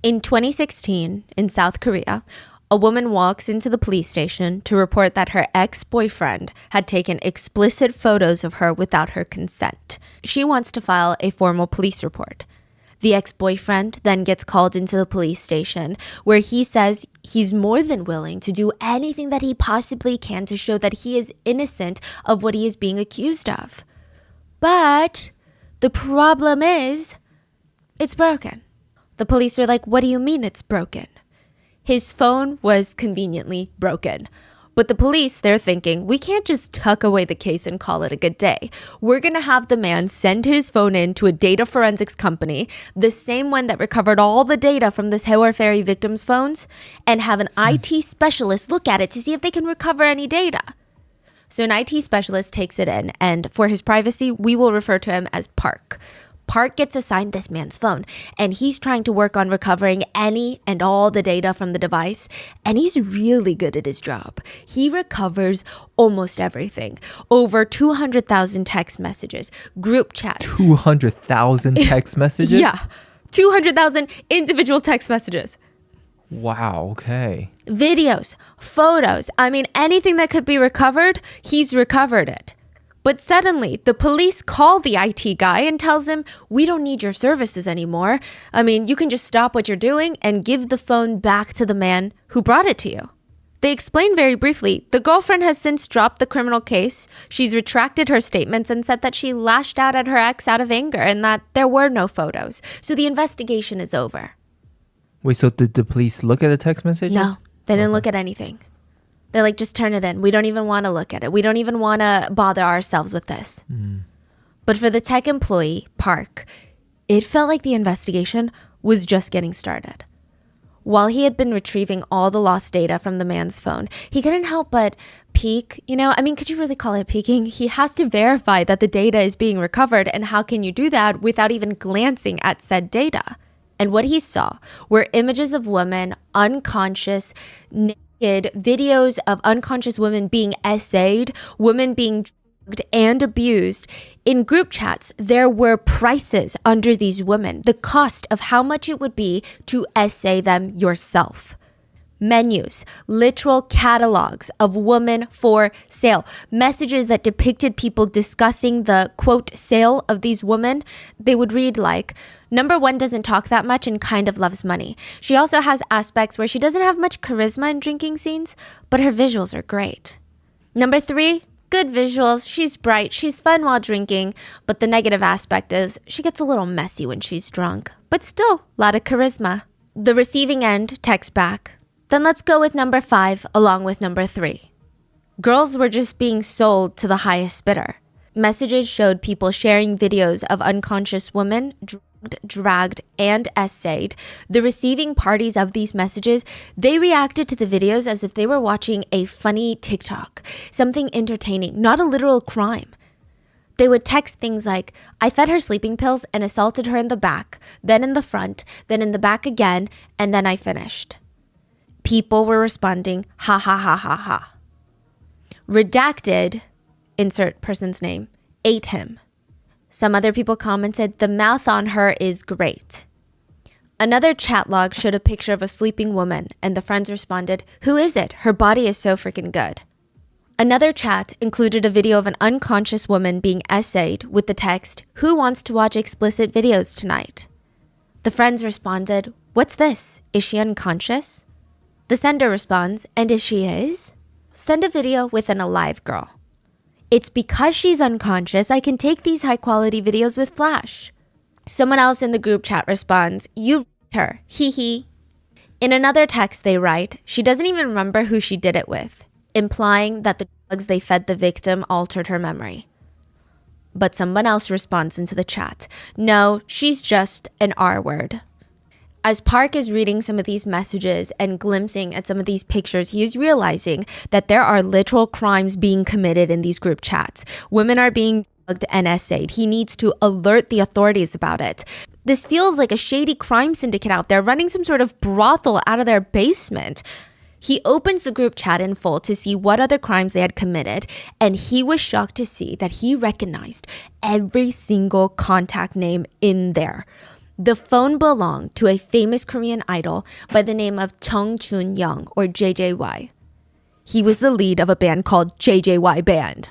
In 2016, in South Korea, a woman walks into the police station to report that her ex-boyfriend had taken explicit photos of her without her consent. She wants to file a formal police report. The ex-boyfriend then gets called into the police station, where he says he's more than willing to do anything that he possibly can to show that he is innocent of what he is being accused of. But the problem is, it's broken. The police are like, what do you mean it's broken? His phone was conveniently broken. But the police, they're thinking, we can't just tuck away the case and call it a good day. We're going to have the man send his phone in to a data forensics company, the same one that recovered all the data from this Haewol Ferry victims' phones, and have an IT specialist look at it to see if they can recover any data. So an IT specialist takes it in, and for his privacy, we will refer to him as Park. Park gets assigned this man's phone, and he's trying to work on recovering any and all the data from the device, and he's really good at his job. He recovers almost everything. Over 200,000 text messages, group chats. 200,000 text messages? Yeah, 200,000 individual text messages. Wow, okay. Videos, photos, anything that could be recovered, he's recovered it. But suddenly, the police call the IT guy and tells him, we don't need your services anymore. You can just stop what you're doing and give the phone back to the man who brought it to you. They explain very briefly, the girlfriend has since dropped the criminal case. She's retracted her statements and said that she lashed out at her ex out of anger and that there were no photos. So the investigation is over. Wait, so did the police look at the text messages? No, they didn't look at anything. They're like, just turn it in. We don't even want to look at it. We don't even want to bother ourselves with this. But for the tech employee, Park, it felt like the investigation was just getting started. While he had been retrieving all the lost data from the man's phone, he couldn't help but peek. Could you really call it peeking? He has to verify that the data is being recovered. And how can you do that without even glancing at said data? And what he saw were images of women unconscious, videos of unconscious women being essayed, women being drugged and abused. In group chats, there were prices under these women, the cost of how much it would be to essay them yourself. Menus, literal catalogs of women for sale, messages that depicted people discussing the, quote, sale of these women. They would read like, number one doesn't talk that much and kind of loves money. She also has aspects where she doesn't have much charisma in drinking scenes, but her visuals are great. Number three, good visuals. She's bright. She's fun while drinking, but the negative aspect is she gets a little messy when she's drunk, but still a lot of charisma. The receiving end texts back, then let's go with number 5 along with number 3. Girls were just being sold to the highest bidder. Messages showed people sharing videos of unconscious women drugged, dragged, and essayed. The receiving parties of these messages, they reacted to the videos as if they were watching a funny TikTok, something entertaining, not a literal crime. They would text things like, I fed her sleeping pills and assaulted her in the back, then in the front, then in the back again, and then I finished. People were responding, ha ha ha ha ha. Redacted, insert person's name, ate him. Some other people commented, the mouth on her is great. Another chat log showed a picture of a sleeping woman, and the friends responded, who is it? Her body is so freaking good. Another chat included a video of an unconscious woman being essayed with the text, who wants to watch explicit videos tonight? The friends responded, what's this? Is she unconscious? The sender responds, and if she is, send a video with an alive girl. It's because she's unconscious I can take these high-quality videos with Flash. Someone else in the group chat responds, you raped her, hee hee. In another text they write, she doesn't even remember who she did it with, implying that the drugs they fed the victim altered her memory. But someone else responds into the chat, no, she's just an R word. As Park is reading some of these messages and glimpsing at some of these pictures, he is realizing that there are literal crimes being committed in these group chats. Women are being drugged and essayed. He needs to alert the authorities about it. This feels like a shady crime syndicate out there running some sort of brothel out of their basement. He opens the group chat in full to see what other crimes they had committed, and he was shocked to see that he recognized every single contact name in there. The phone belonged to a famous Korean idol by the name of Chung Chun-young, or JJY. He was the lead of a band called JJY Band.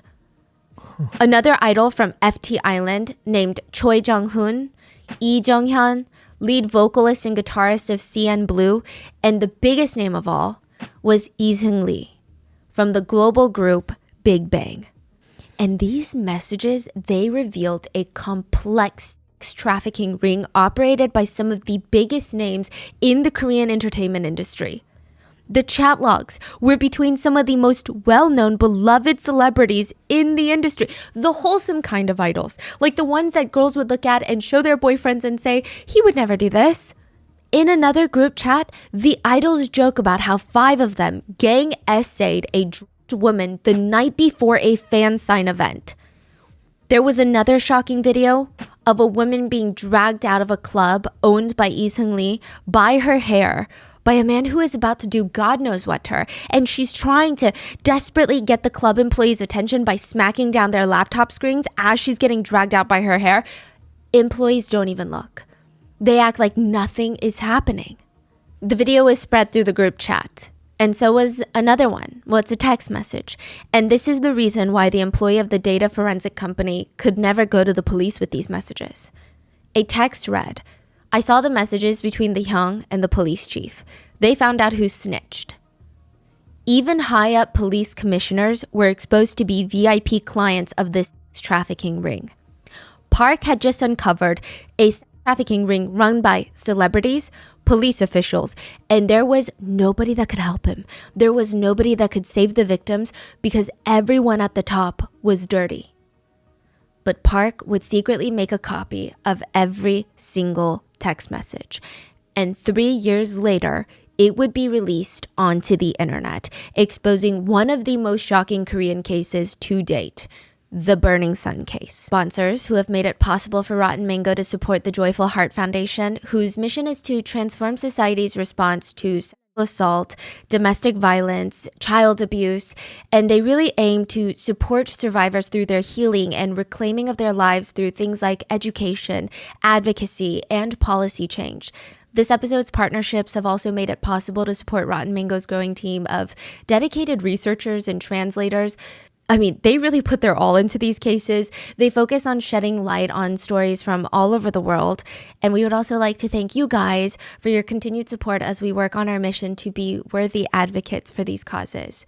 Another idol from FT Island named Choi Jung-hoon, Lee Jung-hyun, lead vocalist and guitarist of CN Blue, and the biggest name of all was Lee Seung-lee from the global group Big Bang. And these messages, they revealed a complex trafficking ring operated by some of the biggest names in the Korean entertainment industry. The chat logs were between some of the most well-known, beloved celebrities in the industry, the wholesome kind of idols, like the ones that girls would look at and show their boyfriends and say, he would never do this. In another group chat, the idols joke about how 5 of them gang essayed a drugged woman the night before a fan sign event. There was another shocking video of a woman being dragged out of a club owned by Lee Seung-lee by her hair by a man who is about to do God knows what to her, and she's trying to desperately get the club employees' attention by smacking down their laptop screens as she's getting dragged out by her hair. Employees don't even look. They act like nothing is happening. The video was spread through the group chat. And so was another one. Well, it's a text message. And this is the reason why the employee of the data forensic company could never go to the police with these messages. A text read, I saw the messages between the Hyung and the police chief. They found out who snitched. Even high-up police commissioners were exposed to be VIP clients of this trafficking ring. Park had just uncovered a trafficking ring run by celebrities, police officials, and there was nobody that could help him. There was nobody that could save the victims because everyone at the top was dirty. But Park would secretly make a copy of every single text message. And 3 years later, it would be released onto the internet, exposing one of the most shocking Korean cases to date, the Burning Sun case. Sponsors who have made it possible for Rotten Mango to support the Joyful Heart Foundation, whose mission is to transform society's response to sexual assault, domestic violence, child abuse, and they really aim to support survivors through their healing and reclaiming of their lives through things like education, advocacy, and policy change. This episode's partnerships have also made it possible to support Rotten Mango's growing team of dedicated researchers and translators. I mean, they really put their all into these cases. They focus on shedding light on stories from all over the world. And we would also like to thank you guys for your continued support as we work on our mission to be worthy advocates for these causes.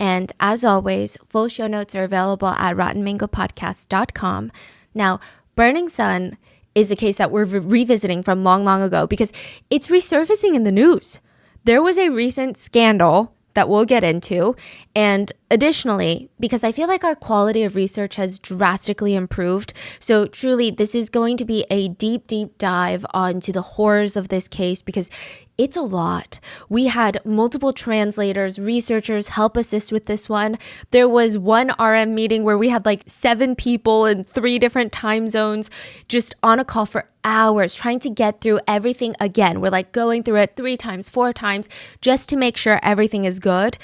And as always, full show notes are available at rottenmangopodcast.com. Now, Burning Sun is a case that we're revisiting from long, long ago because it's resurfacing in the news. There was a recent scandal that we'll get into. And additionally, because I feel like our quality of research has drastically improved. So truly, this is going to be a deep, deep dive onto the horrors of this case because it's a lot. We had multiple translators, researchers help assist with this one. There was one RM meeting where we had like 7 people in 3 different time zones just on a call for hours trying to get through everything again. We're like going through it 3 times, 4 times just to make sure everything is good.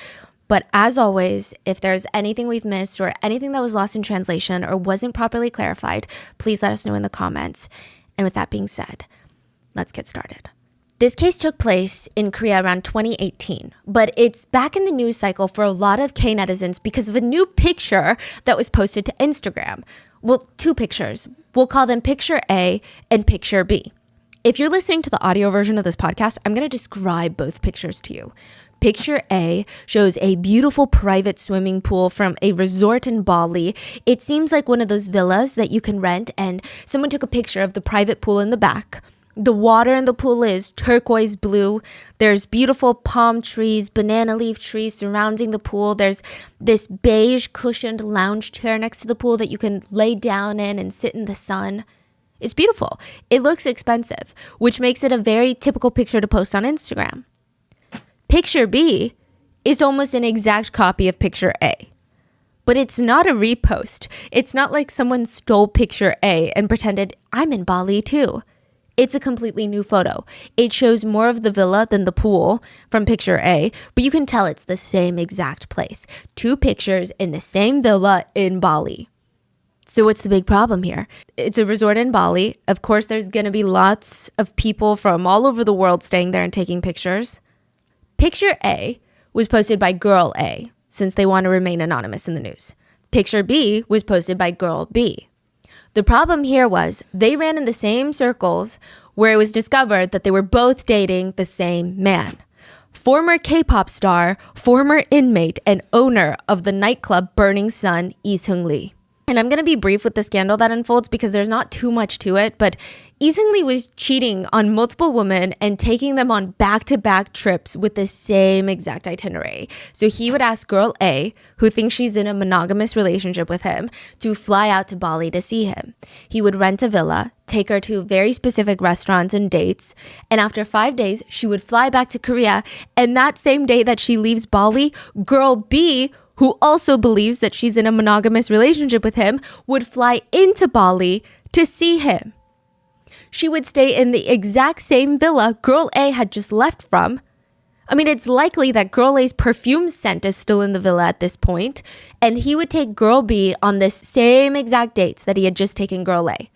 But as always, if there's anything we've missed or anything that was lost in translation or wasn't properly clarified, please let us know in the comments. And with that being said, let's get started. This case took place in Korea around 2018, but it's back in the news cycle for a lot of K-netizens because of a new picture that was posted to Instagram. Well, 2 pictures. We'll call them Picture A and Picture B. If you're listening to the audio version of this podcast, I'm going to describe both pictures to you. Picture A shows a beautiful private swimming pool from a resort in Bali. It seems like one of those villas that you can rent, and someone took a picture of the private pool in the back. The water in the pool is turquoise blue. There's beautiful palm trees, banana leaf trees surrounding the pool. There's this beige cushioned lounge chair next to the pool that you can lay down in and sit in the sun. It's beautiful. It looks expensive, which makes it a very typical picture to post on Instagram. Picture B is almost an exact copy of Picture A. But it's not a repost. It's not like someone stole Picture A and pretended, I'm in Bali too. It's a completely new photo. It shows more of the villa than the pool from Picture A, but you can tell it's the same exact place. 2 pictures in the same villa in Bali. So what's the big problem here? It's a resort in Bali. Of course, there's going to be lots of people from all over the world staying there and taking pictures. Picture A was posted by girl A, since they want to remain anonymous in the news. Picture B was posted by girl B. The problem here was they ran in the same circles where it was discovered that they were both dating the same man. Former K-pop star, former inmate, and owner of the nightclub Burning Sun, Lee Seung-lee. And I'm going to be brief with the scandal that unfolds because there's not too much to it, but Lee Seung-lee was cheating on multiple women and taking them on back-to-back trips with the same exact itinerary. So he would ask girl A, who thinks she's in a monogamous relationship with him, to fly out to Bali to see him. He would rent a villa, take her to very specific restaurants and dates, and after 5 days, she would fly back to Korea, and that same day that she leaves Bali, girl B, who also believes that she's in a monogamous relationship with him, would fly into Bali to see him. She would stay in the exact same villa girl A had just left from. I mean, it's likely that girl A's perfume scent is still in the villa at this point, and he would take girl B on this same exact dates that he had just taken girl A.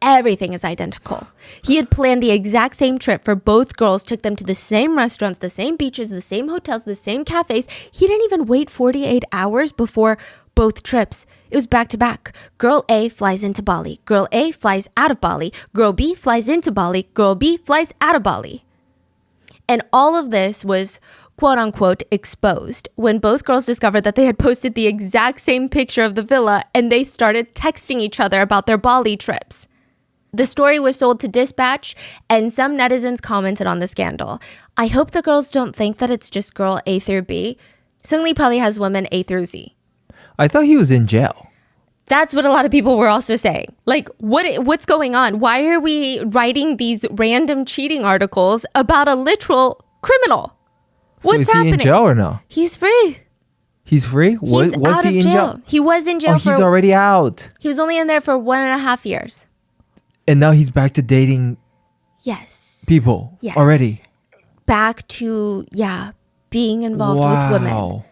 Everything is identical. He had planned the exact same trip for both girls, took them to the same restaurants, the same beaches, the same hotels, the same cafes. He didn't even wait 48 hours before both trips. It was back to back. Girl A flies into Bali. Girl A flies out of Bali. Girl B flies into Bali. Girl B flies out of Bali. And all of this was quote unquote exposed when both girls discovered that they had posted the exact same picture of the villa and they started texting each other about their Bali trips. The story was sold to Dispatch, and some netizens commented on the scandal. I hope the girls don't think that it's just girl A through B. Seung-lee probably has women A through Z. I thought he was in jail. That's what a lot of people were also saying. Like, what's going on? Why are we writing these random cheating articles about a literal criminal? What's happening? Is he in jail or no? He's free. He's free? Was he in jail? He was in jail. Oh, he's already out. He was only in there for 1.5 years. And now he's back to dating people already. Back to, being involved with women.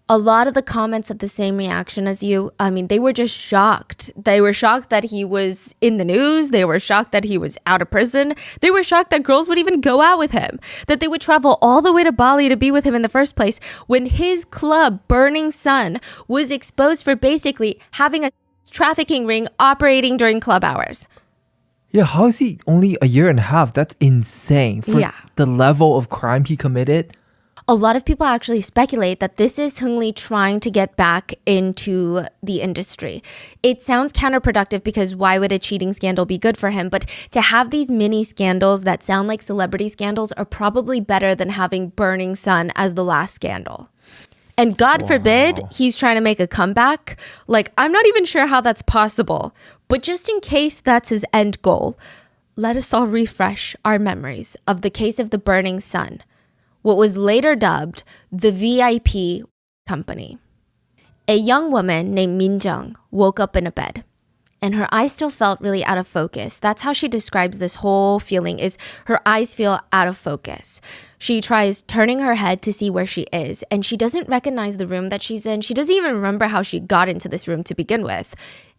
A lot of the comments had the same reaction as you. I mean, they were just shocked. They were shocked that he was in the news. They were shocked that he was out of prison. They were shocked that girls would even go out with him, that they would travel all the way to Bali to be with him in the first place when his club, Burning Sun, was exposed for basically having a trafficking ring operating during club hours. Yeah, how is he only 1.5 years? That's insane. For the level of crime he committed. A lot of people actually speculate that this is Seung-lee trying to get back into the industry. It sounds counterproductive because why would a cheating scandal be good for him? But to have these mini scandals that sound like celebrity scandals are probably better than having Burning Sun as the last scandal. And God forbid he's trying to make a comeback. Like, I'm not even sure how that's possible. But just in case that's his end goal, let us all refresh our memories of the case of the Burning Sun, what was later dubbed the VIP company. A young woman named Min Jung woke up in a bed, and her eyes still felt really out of focus. That's how she describes this whole feeling, is her eyes feel out of focus. She tries turning her head to see where she is, and she doesn't recognize the room that she's in. She doesn't even remember how she got into this room to begin with.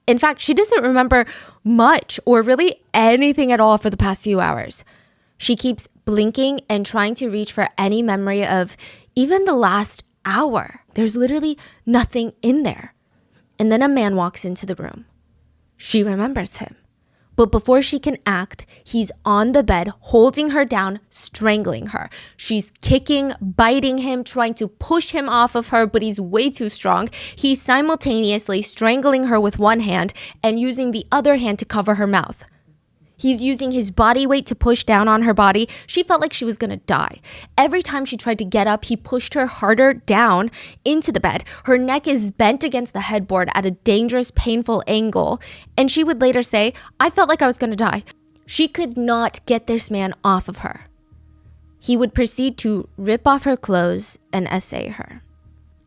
In fact, she doesn't remember much or really anything at all for the past few hours. She keeps blinking and trying to reach for any memory of even the last hour. There's literally nothing in there. And then a man walks into the room. She remembers him. But before she can act, he's on the bed, holding her down, strangling her. She's kicking, biting him, trying to push him off of her, but he's way too strong. He's simultaneously strangling her with one hand and using the other hand to cover her mouth. He's using his body weight to push down on her body. She felt like she was going to die. Every time she tried to get up, he pushed her harder down into the bed. Her neck is bent against the headboard at a dangerous, painful angle. And she would later say, I felt like I was going to die. She could not get this man off of her. He would proceed to rip off her clothes and essay her.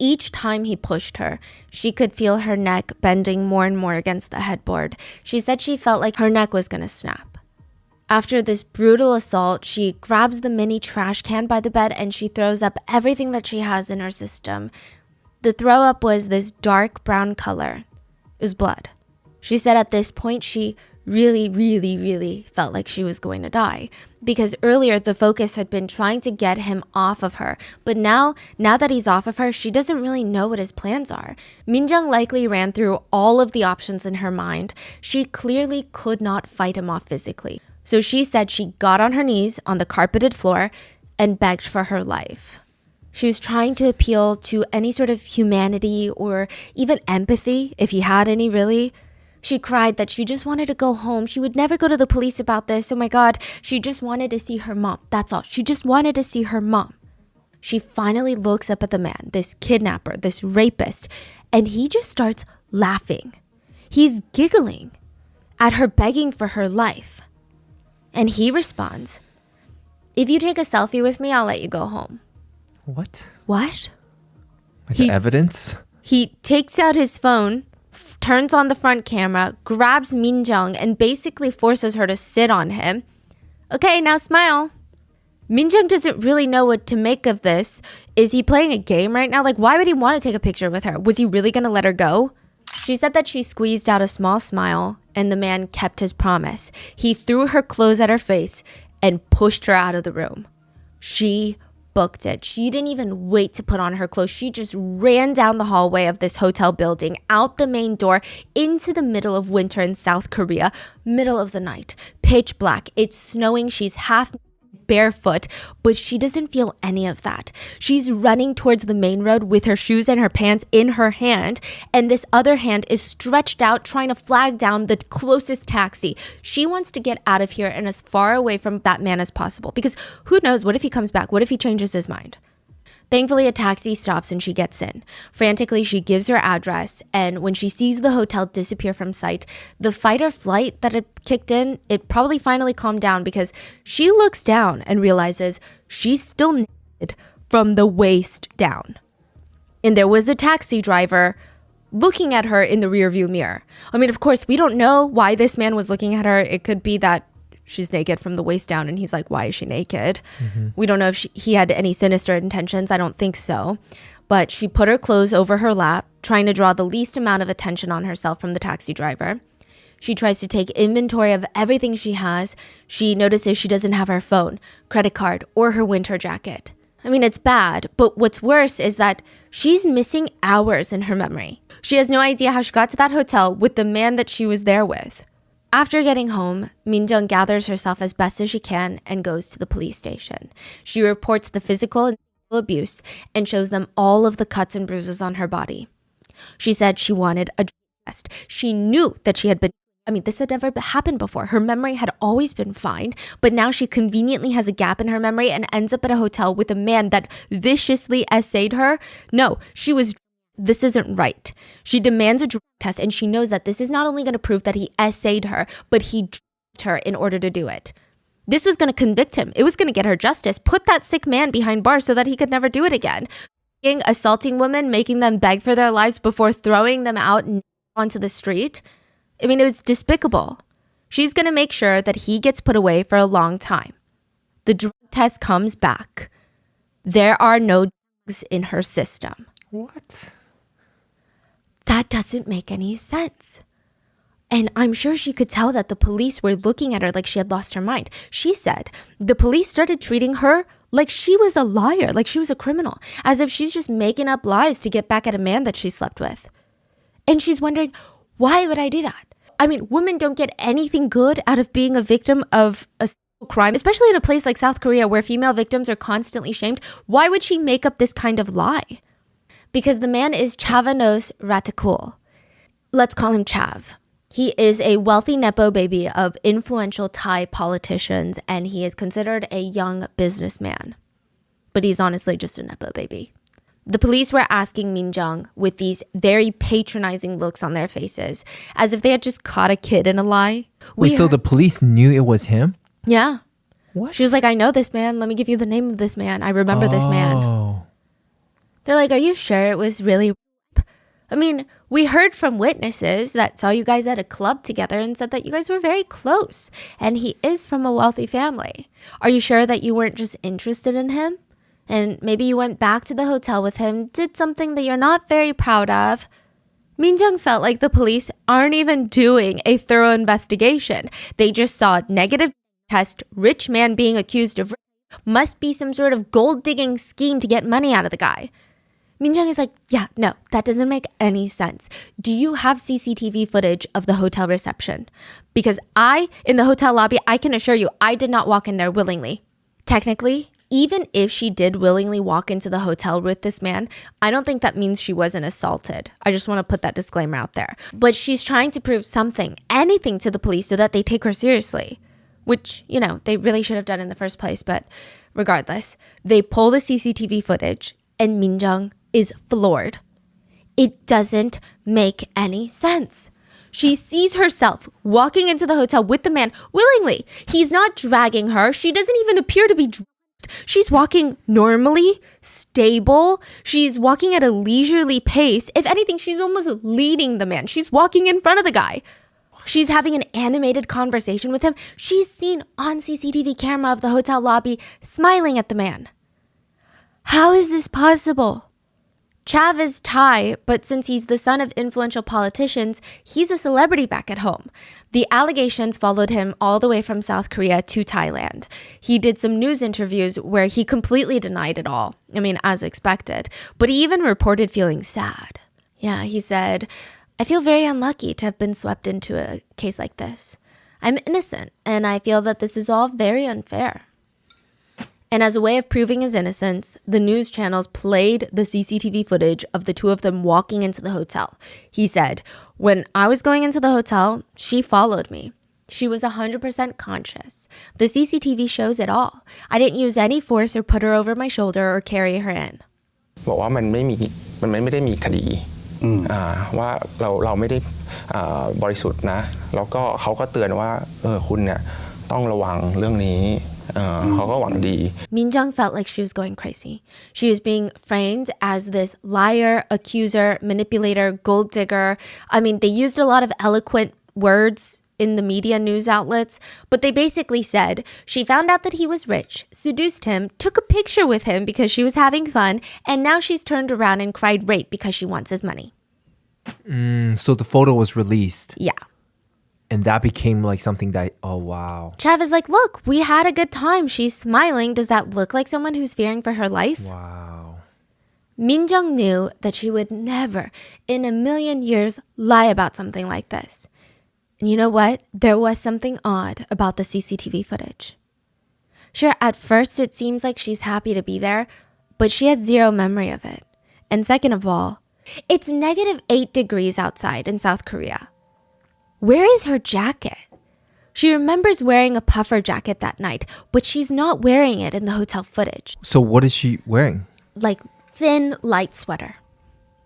Each time he pushed her, she could feel her neck bending more and more against the headboard. She said she felt like her neck was going to snap. After this brutal assault, she grabs the mini trash can by the bed and she throws up everything that she has in her system. The throw up was this dark brown color. It was blood. She said at this point, she really felt like she was going to die because earlier the focus had been trying to get him off of her. But now that he's off of her, she doesn't really know what his plans are. Minjung likely ran through all of the options in her mind. She clearly could not fight him off physically. So she said she got on her knees on the carpeted floor and begged for her life. She was trying to appeal to any sort of humanity or even empathy, if he had any really. She cried that she just wanted to go home. She would never go to the police about this. Oh my God, she just wanted to see her mom. That's all. She just wanted to see her mom. She finally looks up at the man, this kidnapper, this rapist, and he just starts laughing. He's giggling at her begging for her life. And he responds, "If you take a selfie with me, I'll let you go home." What? What? Like the evidence? He takes out his phone, turns on the front camera, grabs Minjung, and basically forces her to sit on him. "Okay, now smile." Minjung doesn't really know what to make of this. Is he playing a game right now? Like, why would he want to take a picture with her? Was he really going to let her go? She said that she squeezed out a small smile, and the man kept his promise. He threw her clothes at her face and pushed her out of the room. She booked it. She didn't even wait to put on her clothes. She just ran down the hallway of this hotel building, out the main door, into the middle of winter in South Korea, middle of the night, pitch black. It's snowing. She's half barefoot, but she doesn't feel any of that. She's running towards the main road with her shoes and her pants in her hand, and this other hand is stretched out trying to flag down the closest taxi. She wants to get out of here and as far away from that man as possible, because who knows, what if he comes back? What if he changes his mind? Thankfully, a taxi stops and she gets in. Frantically, she gives her address, and when she sees the hotel disappear from sight, the fight or flight that had kicked in, it probably finally calmed down because she looks down and realizes she's still naked from the waist down. And there was a taxi driver looking at her in the rearview mirror. I mean, of course, we don't know why this man was looking at her. It could be that she's naked from the waist down and he's like, why is she naked? We don't know if he had any sinister intentions. I don't think so. But she put her clothes over her lap, trying to draw the least amount of attention on herself from the taxi driver. She tries to take inventory of everything she has. She notices she doesn't have her phone, credit card, or her winter jacket. I mean, it's bad, but what's worse is that she's missing hours in her memory. She has no idea how she got to that hotel with the man that she was there with. After getting home, Minjung gathers herself as best as she can and goes to the police station. She reports the physical and sexual abuse and shows them all of the cuts and bruises on her body. She said she wanted a drug test. She knew that she had been, this had never happened before. Her memory had always been fine, but now she conveniently has a gap in her memory and ends up at a hotel with a man that viciously essayed her. No, this isn't right. She demands a drug test, and she knows that this is not only going to prove that he essayed her, but he drugged her in order to do it. This was going to convict him. It was going to get her justice, put that sick man behind bars so that he could never do it again. Assaulting women, making them beg for their lives before throwing them out onto the street. It was despicable. She's going to make sure that he gets put away for a long time. The drug test comes back. There are no drugs in her system. What? That doesn't make any sense. And I'm sure she could tell that the police were looking at her like she had lost her mind. She said the police started treating her like she was a liar, like she was a criminal, as if she's just making up lies to get back at a man that she slept with. And she's wondering, why would I do that? Women don't get anything good out of being a victim of a crime, especially in a place like South Korea where female victims are constantly shamed. Why would she make up this kind of lie? Because the man is Chavanos Ratakul. Let's call him Chav. He is a wealthy Nepo baby of influential Thai politicians, and he is considered a young businessman. But he's honestly just a Nepo baby. The police were asking Minjung with these very patronizing looks on their faces, as if they had just caught a kid in a lie. Wait, so the police knew it was him? Yeah. What? She was like, I know this man. Let me give you the name of this man. I remember this man. They're like, are you sure it was really rape? We heard from witnesses that saw you guys at a club together and said that you guys were very close. And he is from a wealthy family. Are you sure that you weren't just interested in him? And maybe you went back to the hotel with him, did something that you're not very proud of. Minjung felt like the police aren't even doing a thorough investigation. They just saw negative test, rich man being accused of rape, must be some sort of gold-digging scheme to get money out of the guy. Minjung is like, yeah, no, that doesn't make any sense. Do you have CCTV footage of the hotel reception? Because in the hotel lobby, I can assure you, I did not walk in there willingly. Technically, even if she did willingly walk into the hotel with this man, I don't think that means she wasn't assaulted. I just want to put that disclaimer out there. But she's trying to prove something, anything to the police so that they take her seriously, which, they really should have done in the first place. But regardless, they pull the CCTV footage and Minjung is floored. It doesn't make any sense. She sees herself walking into the hotel with the man willingly. He's not dragging her. She doesn't even appear to be dragged. She's walking normally, stable. She's walking at a leisurely pace. If anything, she's almost leading the man. She's walking in front of the guy. She's having an animated conversation with him. She's seen on CCTV camera of the hotel lobby smiling at the man. How is this possible? Chav is Thai, but since he's the son of influential politicians, he's a celebrity back at home. The allegations followed him all the way from South Korea to Thailand. He did some news interviews where he completely denied it all. As expected. But he even reported feeling sad. Yeah, he said, I feel very unlucky to have been swept into a case like this. I'm innocent, and I feel that this is all very unfair. And as a way of proving his innocence, the news channels played the CCTV footage of the two of them walking into the hotel. He said, when I was going into the hotel, she followed me. She was 100% conscious. The CCTV shows it all. I didn't use any force or put her over my shoulder or carry her in. บอกว่ามันไม่ได้มีคดีว่าเราไม่ได้บริสุทธิ์นะแล้วก็เขาก็เตือนว่าคุณเนี่ยต้องระวังเรื่องนี้ Minjung felt like she was going crazy. She was being framed as this liar, accuser, manipulator, gold digger. They used a lot of eloquent words in the media news outlets, but they basically said she found out that he was rich, seduced him, took a picture with him because she was having fun, and now she's turned around and cried rape because she wants his money. So the photo was released. Yeah. And that became like something that, oh, wow. Chav is like, look, we had a good time. She's smiling. Does that look like someone who's fearing for her life? Wow. Minjung knew that she would never in a million years lie about something like this. And you know what? There was something odd about the CCTV footage. Sure, at first it seems like she's happy to be there, but she has zero memory of it. And second of all, it's -8 degrees outside in South Korea. Where is her jacket? She remembers wearing a puffer jacket that night, but she's not wearing it in the hotel footage. So what is she wearing? Like thin, light sweater.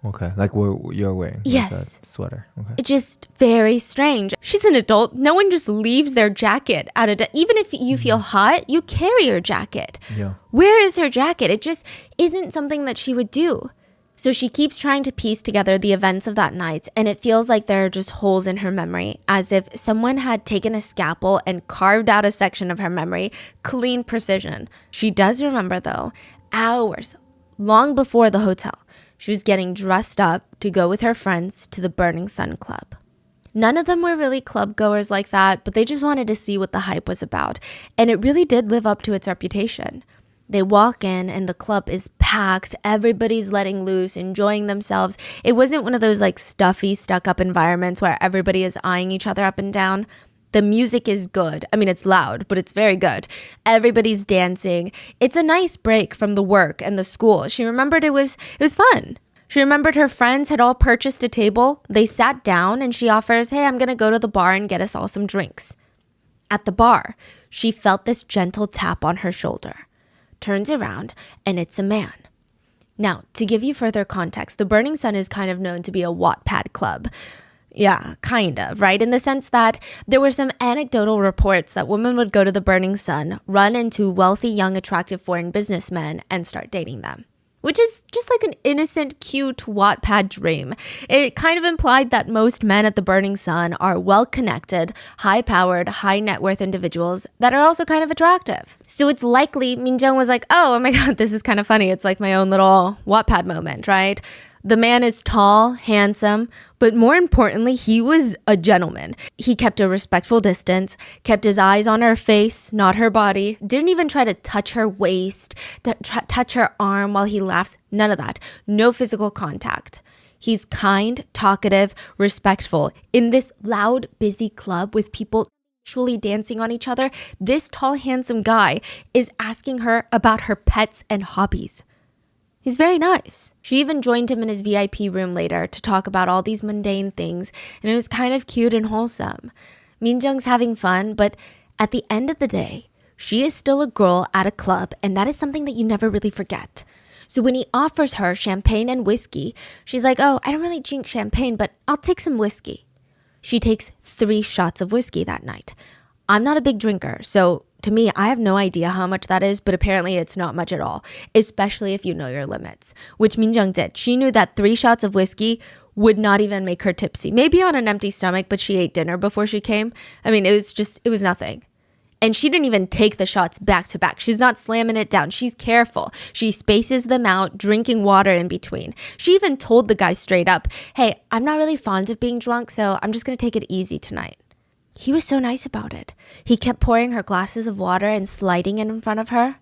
Okay, like what you're wearing. Yes. Like a sweater. Okay. It's just very strange. She's an adult. No one just leaves their jacket out of even if you feel hot, you carry your jacket. Yeah. Where is her jacket? It just isn't something that she would do. So she keeps trying to piece together the events of that night, and it feels like there are just holes in her memory, as if someone had taken a scalpel and carved out a section of her memory, clean precision. She does remember, though, hours, long before the hotel, she was getting dressed up to go with her friends to the Burning Sun Club. None of them were really club goers like that, but they just wanted to see what the hype was about, and it really did live up to its reputation. They walk in and the club is packed. Everybody's letting loose, enjoying themselves. It wasn't one of those like stuffy, stuck up environments where everybody is eyeing each other up and down. The music is good. It's loud, but it's very good. Everybody's dancing. It's a nice break from the work and the school. She remembered it was fun. She remembered her friends had all purchased a table. They sat down and she offers, hey, I'm going to go to the bar and get us all some drinks. At the bar, she felt this gentle tap on her shoulder. Turns around, and it's a man. Now, to give you further context, the Burning Sun is kind of known to be a Wattpad club. Yeah, kind of, right? In the sense that there were some anecdotal reports that women would go to the Burning Sun, run into wealthy, young, attractive foreign businessmen, and start dating them. Which is just like an innocent, cute Wattpad dream. It kind of implied that most men at the Burning Sun are well-connected, high-powered, high-net-worth individuals that are also kind of attractive. So it's likely Minjung was like, oh my god, this is kind of funny. It's like my own little Wattpad moment, right? The man is tall, handsome, but more importantly, he was a gentleman. He kept a respectful distance, kept his eyes on her face, not her body, didn't even try to touch her waist, touch her arm while he laughs. None of that. No physical contact. He's kind, talkative, respectful. In this loud, busy club with people actually dancing on each other, this tall, handsome guy is asking her about her pets and hobbies. He's very nice. She even joined him in his VIP room later to talk about all these mundane things, and it was kind of cute and wholesome. Minjung's having fun, but at the end of the day, she is still a girl at a club, and that is something that you never really forget. So when he offers her champagne and whiskey, she's like, oh, I don't really drink champagne, but I'll take some whiskey. She takes 3 shots of whiskey that night. I'm not a big drinker, so to me, I have no idea how much that is, but apparently it's not much at all, especially if you know your limits, which Minjung did. She knew that 3 shots of whiskey would not even make her tipsy. Maybe on an empty stomach, but she ate dinner before she came. I mean, it was nothing. And she didn't even take the shots back to back. She's not slamming it down. She's careful. She spaces them out, drinking water in between. She even told the guy straight up, hey, I'm not really fond of being drunk, so I'm just going to take it easy tonight. He was so nice about it. He kept pouring her glasses of water and sliding it in front of her.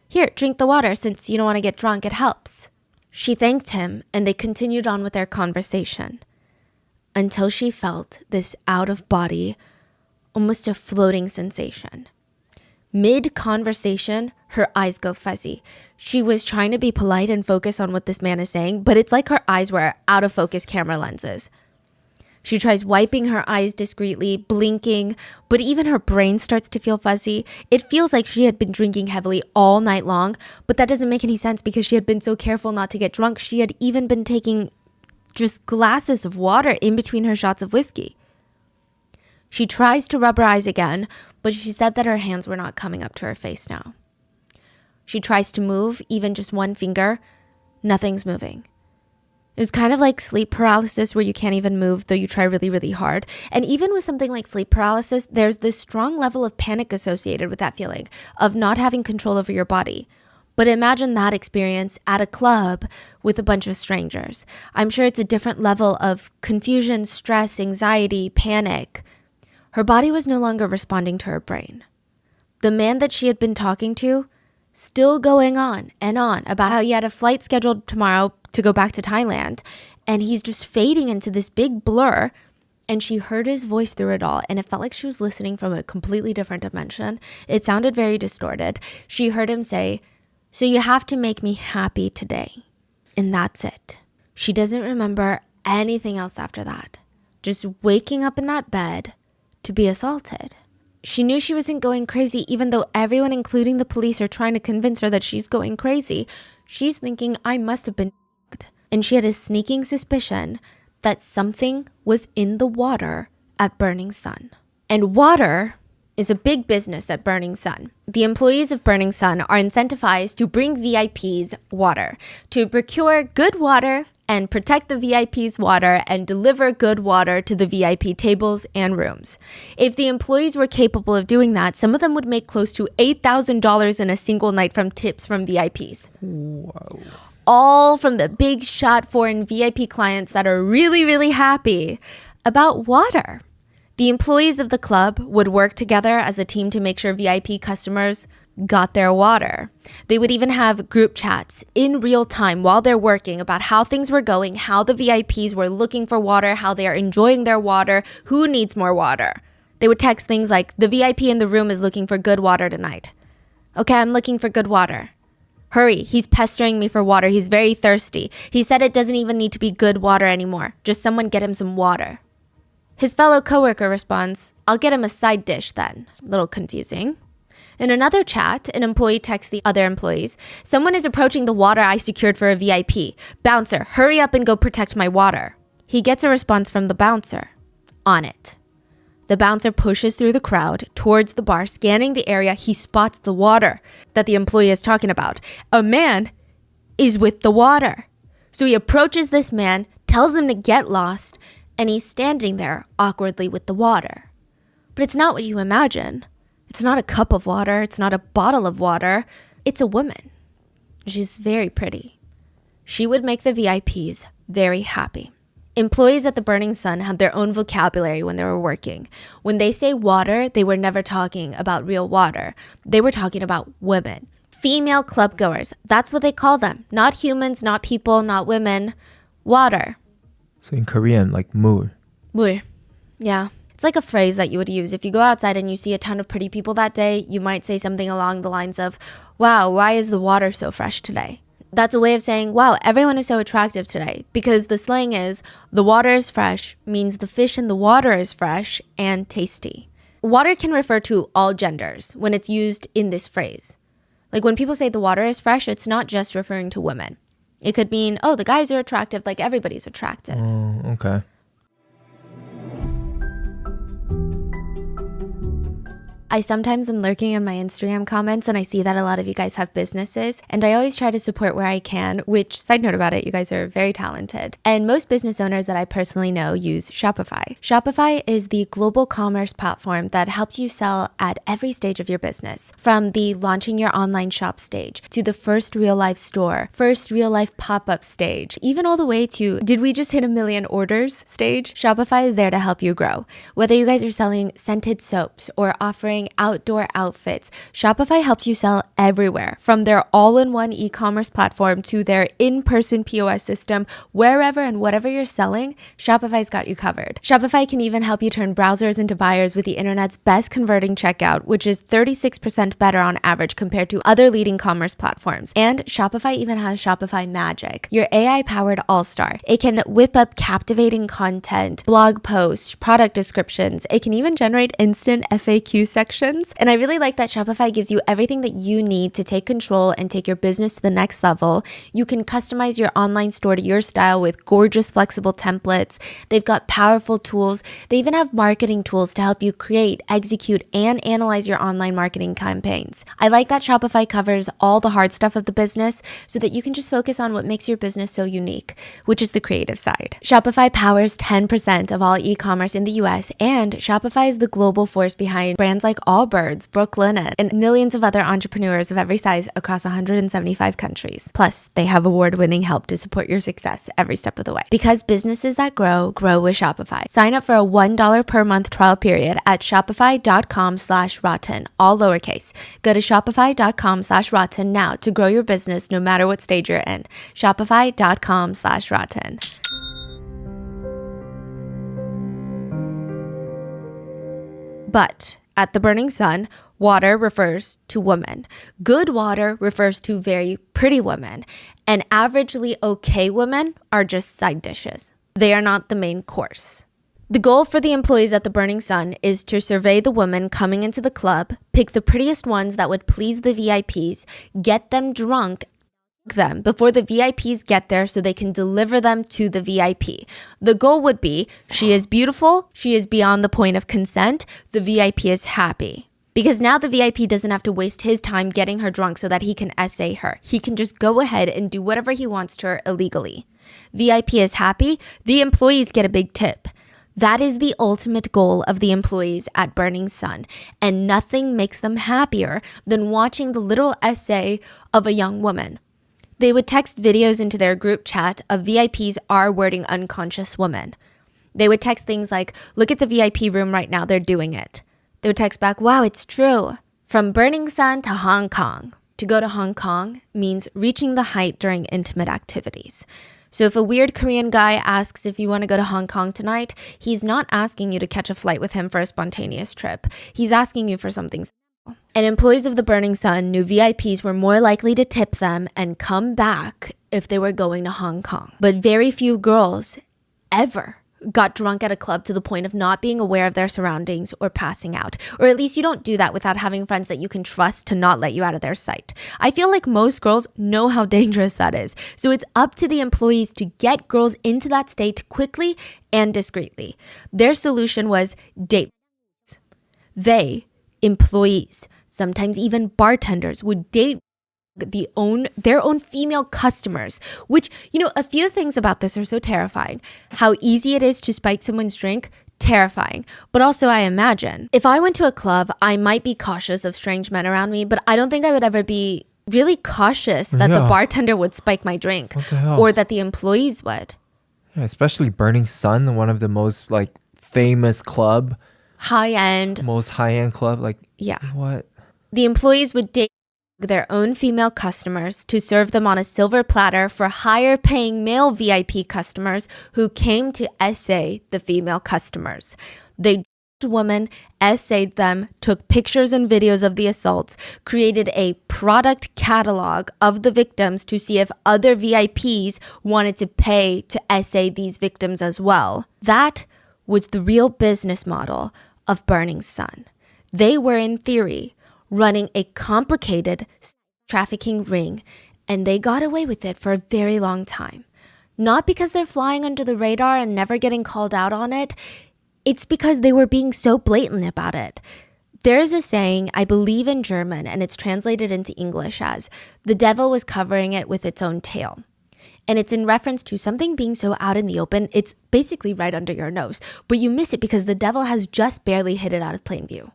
Here, drink the water since you don't want to get drunk. It helps. She thanked him and they continued on with their conversation until she felt this out-of-body, almost a floating sensation. Mid-conversation, her eyes go fuzzy. She was trying to be polite and focus on what this man is saying, but it's like her eyes were out-of-focus camera lenses. She tries wiping her eyes discreetly, blinking, but even her brain starts to feel fuzzy. It feels like she had been drinking heavily all night long, but that doesn't make any sense because she had been so careful not to get drunk. She had even been taking just glasses of water in between her shots of whiskey. She tries to rub her eyes again, but she said that her hands were not coming up to her face now. She tries to move, even just one finger. Nothing's moving. It was kind of like sleep paralysis where you can't even move though you try really, really hard. And even with something like sleep paralysis, there's this strong level of panic associated with that feeling of not having control over your body. But imagine that experience at a club with a bunch of strangers. I'm sure it's a different level of confusion, stress, anxiety, panic. Her body was no longer responding to her brain. The man that she had been talking to, still going on and on about how he had a flight scheduled tomorrow to go back to Thailand, and he's just fading into this big blur, and she heard his voice through it all, and it felt like she was listening from a completely different dimension. It sounded very distorted. She heard him say, so you have to make me happy today. And that's it. She doesn't remember anything else after that. Just waking up in that bed to be assaulted. She knew she wasn't going crazy, even though everyone, including the police, are trying to convince her that she's going crazy. She's thinking, I must have been f***ed. And she had a sneaking suspicion that something was in the water at Burning Sun. And water is a big business at Burning Sun. The employees of Burning Sun are incentivized to bring VIPs water, to procure good water and protect the VIP's water and deliver good water to the VIP tables and rooms. If the employees were capable of doing that, some of them would make close to $8,000 in a single night from tips from VIPs. Wow. All from the big shot foreign VIP clients that are really, really happy about water. The employees of the club would work together as a team to make sure VIP customers got their water. They would even have group chats in real time while they're working about how things were going, how the VIPs were looking for water, how they are enjoying their water, who needs more water. They would text things like, the VIP in the room is looking for good water tonight. Okay, I'm looking for good water. Hurry, he's pestering me for water. He's very thirsty. He said it doesn't even need to be good water anymore. Just someone get him some water. His fellow coworker responds, I'll get him a side dish then. A little confusing. In another chat, an employee texts the other employees, someone is approaching the water I secured for a VIP. Bouncer, hurry up and go protect my water. He gets a response from the bouncer. On it. The bouncer pushes through the crowd towards the bar, scanning the area. He spots the water that the employee is talking about. A man is with the water. So he approaches this man, tells him to get lost, and he's standing there awkwardly with the water. But it's not what you imagine. It's not a cup of water. It's not a bottle of water. It's a woman. She's very pretty. She would make the VIPs very happy. Employees at the Burning Sun had their own vocabulary when they were working. When they say water, they were never talking about real water. They were talking about women. Female club goers, that's what they call them. Not humans, not people, not women. Water. So in Korean, like 물. 물. Yeah. It's like a phrase that you would use. If you go outside and you see a ton of pretty people that day, you might say something along the lines of, wow, why is the water so fresh today? That's a way of saying, wow, everyone is so attractive today. Because the slang is, the water is fresh means the fish in the water is fresh and tasty. Water can refer to all genders when it's used in this phrase. Like when people say the water is fresh, it's not just referring to women. It could mean, oh, the guys are attractive, like everybody's attractive. Oh, okay. I sometimes am lurking in my Instagram comments and I see that a lot of you guys have businesses, and I always try to support where I can, which, side note about it, you guys are very talented. And most business owners that I personally know use Shopify. Shopify is the global commerce platform that helps you sell at every stage of your business, from the launching your online shop stage to the first real life store, first real life pop-up stage, even all the way to did we just hit 1 million orders stage? Shopify is there to help you grow. Whether you guys are selling scented soaps or offering outdoor outfits, Shopify helps you sell everywhere, from their all-in-one e-commerce platform to their in-person POS system. Wherever and whatever you're selling, Shopify's got you covered. Shopify can even help you turn browsers into buyers with the internet's best converting checkout, which is 36% better on average compared to other leading commerce platforms. And Shopify even has Shopify Magic, your AI-powered all-star. It can whip up captivating content, blog posts, product descriptions. It can even generate instant FAQ sections. And I really like that Shopify gives you everything that you need to take control and take your business to the next level. You can customize your online store to your style with gorgeous, flexible templates. They've got powerful tools. They even have marketing tools to help you create, execute, and analyze your online marketing campaigns. I like that Shopify covers all the hard stuff of the business so that you can just focus on what makes your business so unique, which is the creative side. Shopify powers 10% of all e-commerce in the US, and Shopify is the global force behind brands like Allbirds, Brooklinen, and millions of other entrepreneurs of every size across 175 countries. Plus, they have award-winning help to support your success every step of the way. Because businesses that grow with Shopify. Sign up for a $1 per month trial period at shopify.com/rotten, all lowercase. Go to shopify.com/rotten now to grow your business no matter what stage you're in. Shopify.com/rotten. But at the Burning Sun, water refers to women. Good water refers to very pretty women. And averagely okay women are just side dishes. They are not the main course. The goal for the employees at the Burning Sun is to survey the women coming into the club, pick the prettiest ones that would please the VIPs, get them drunk, them before the VIPs get there so they can deliver them to the VIP. The goal would be, she is beautiful, she is beyond the point of consent, the VIP is happy. Because now the VIP doesn't have to waste his time getting her drunk so that he can essay her. He can just go ahead and do whatever he wants to her illegally. VIP is happy, the employees get a big tip. That is the ultimate goal of the employees at Burning Sun, and nothing makes them happier than watching the little essay of a young woman. They would text videos into their group chat of VIPs R-wording unconscious women. They would text things like, look at the VIP room right now, they're doing it. They would text back, wow, it's true. From Burning Sun to Hong Kong. To go to Hong Kong means reaching the height during intimate activities. So if a weird Korean guy asks if you want to go to Hong Kong tonight, he's not asking you to catch a flight with him for a spontaneous trip. He's asking you for something. And employees of the Burning Sun knew VIPs were more likely to tip them and come back if they were going to Hong Kong. But very few girls ever got drunk at a club to the point of not being aware of their surroundings or passing out. Or at least you don't do that without having friends that you can trust to not let you out of their sight. I feel like most girls know how dangerous that is. So it's up to the employees to get girls into that state quickly and discreetly. Their solution was date. They, employees, sometimes even bartenders, would date their own female customers, which, a few things about this are so terrifying. How easy it is to spike someone's drink, terrifying. But also, I imagine, if I went to a club, I might be cautious of strange men around me, but I don't think I would ever be really cautious that the bartender would spike my drink or that the employees would. Yeah, especially Burning Sun, one of the most like famous club, High-end. most high-end club. Like, Yeah. what? The employees would date their own female customers to serve them on a silver platter for higher paying male VIP customers who came to essay the female customers. They women, essayed them, took pictures and videos of the assaults, created a product catalog of the victims to see if other VIPs wanted to pay to essay these victims as well. That was the real business model of Burning Sun. They were, in theory, running a complicated trafficking ring, and they got away with it for a very long time. Not because they're flying under the radar and never getting called out on it. It's because they were being so blatant about it. There's a saying, I believe in German, and it's translated into English as, the devil was covering it with its own tail. And it's in reference to something being so out in the open, it's basically right under your nose. But you miss it because the devil has just barely hid it out of plain view.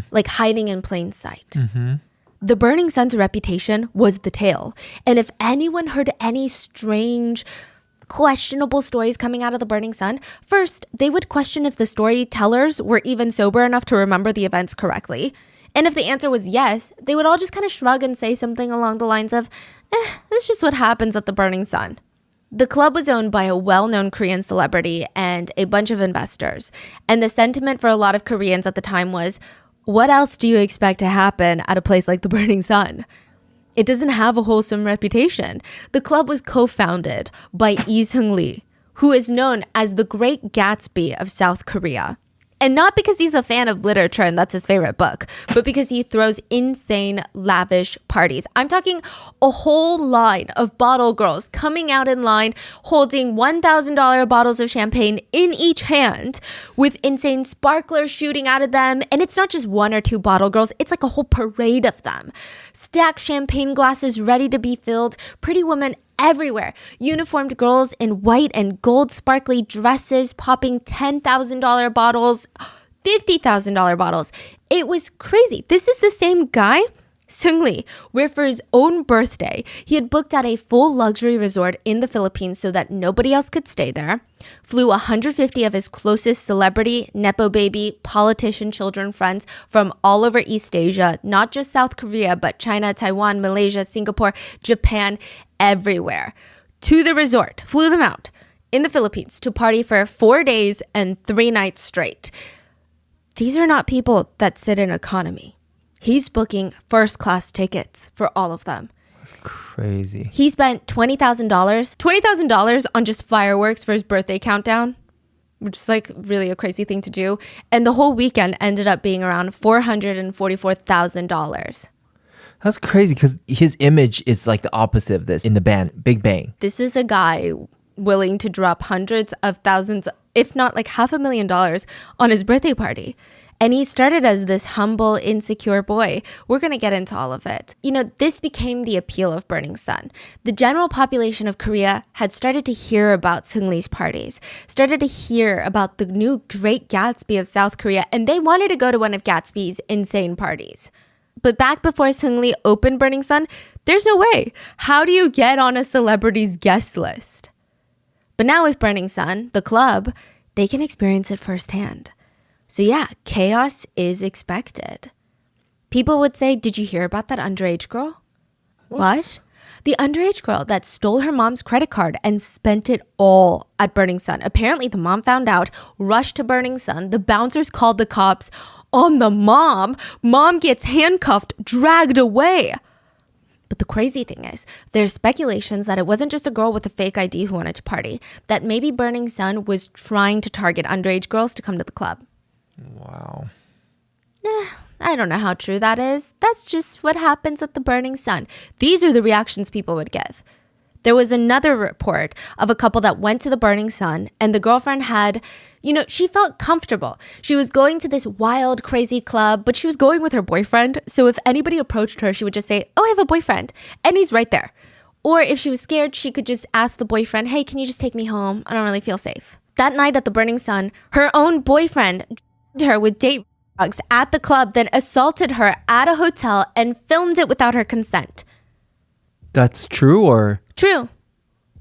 Like hiding in plain sight. Mm-hmm. The Burning Sun's reputation was the tail. And if anyone heard any strange, questionable stories coming out of the Burning Sun, first, they would question if the storytellers were even sober enough to remember the events correctly. And if the answer was yes, they would all just kind of shrug and say something along the lines of, that's just what happens at the Burning Sun. The club was owned by a well-known Korean celebrity and a bunch of investors. And the sentiment for a lot of Koreans at the time was, what else do you expect to happen at a place like the Burning Sun? It doesn't have a wholesome reputation. The club was co-founded by Lee Seung-lee, who is known as the Great Gatsby of South Korea. And not because he's a fan of literature and that's his favorite book, but because he throws insane, lavish parties. I'm talking a whole line of bottle girls coming out in line, holding $1,000 bottles of champagne in each hand, with insane sparklers shooting out of them. And it's not just one or two bottle girls, it's like a whole parade of them. Stacked champagne glasses ready to be filled, pretty women everywhere. Uniformed girls in white and gold sparkly dresses popping $10,000 bottles, $50,000 bottles. It was crazy. This is the same guy, Seung-lee, where for his own birthday, he had booked out a full luxury resort in the Philippines so that nobody else could stay there, flew 150 of his closest celebrity, nepo baby, politician children friends from all over East Asia, not just South Korea, but China, Taiwan, Malaysia, Singapore, Japan, everywhere, to the resort, flew them out in the Philippines to party for 4 days and 3 nights straight. These are not people that sit in economy. He's booking first-class tickets for all of them. That's crazy. He spent $20,000 on just fireworks for his birthday countdown, which is like really a crazy thing to do. And the whole weekend ended up being around $444,000. That's crazy because his image is like the opposite of this in the band, Big Bang. This is a guy willing to drop hundreds of thousands, if not like $500,000 on his birthday party. And he started as this humble, insecure boy. We're going to get into all of it. You know, this became the appeal of Burning Sun. The general population of Korea had started to hear about Seung-lee's parties, started to hear about the new Great Gatsby of South Korea, and they wanted to go to one of Gatsby's insane parties. But back before Seung-lee opened Burning Sun, there's no way. How do you get on a celebrity's guest list? But now with Burning Sun, the club, they can experience it firsthand. So yeah, chaos is expected. People would say, did you hear about that underage girl? What? The underage girl that stole her mom's credit card and spent it all at Burning Sun. Apparently the mom found out, rushed to Burning Sun. The bouncers called the cops on the mom. Mom gets handcuffed, dragged away. But the crazy thing is, there's speculations that it wasn't just a girl with a fake ID who wanted to party, that maybe Burning Sun was trying to target underage girls to come to the club. Wow. I don't know how true that is. That's just what happens at the Burning Sun. These are the reactions people would give. There was another report of a couple that went to the Burning Sun and the girlfriend had, she felt comfortable. She was going to this wild, crazy club, but she was going with her boyfriend. So if anybody approached her, she would just say, oh, I have a boyfriend. And he's right there. Or if she was scared, she could just ask the boyfriend, hey, can you just take me home? I don't really feel safe. That night at the Burning Sun, her own boyfriend her with date drugs at the club, then assaulted her at a hotel and filmed it without her consent. That's true or? True.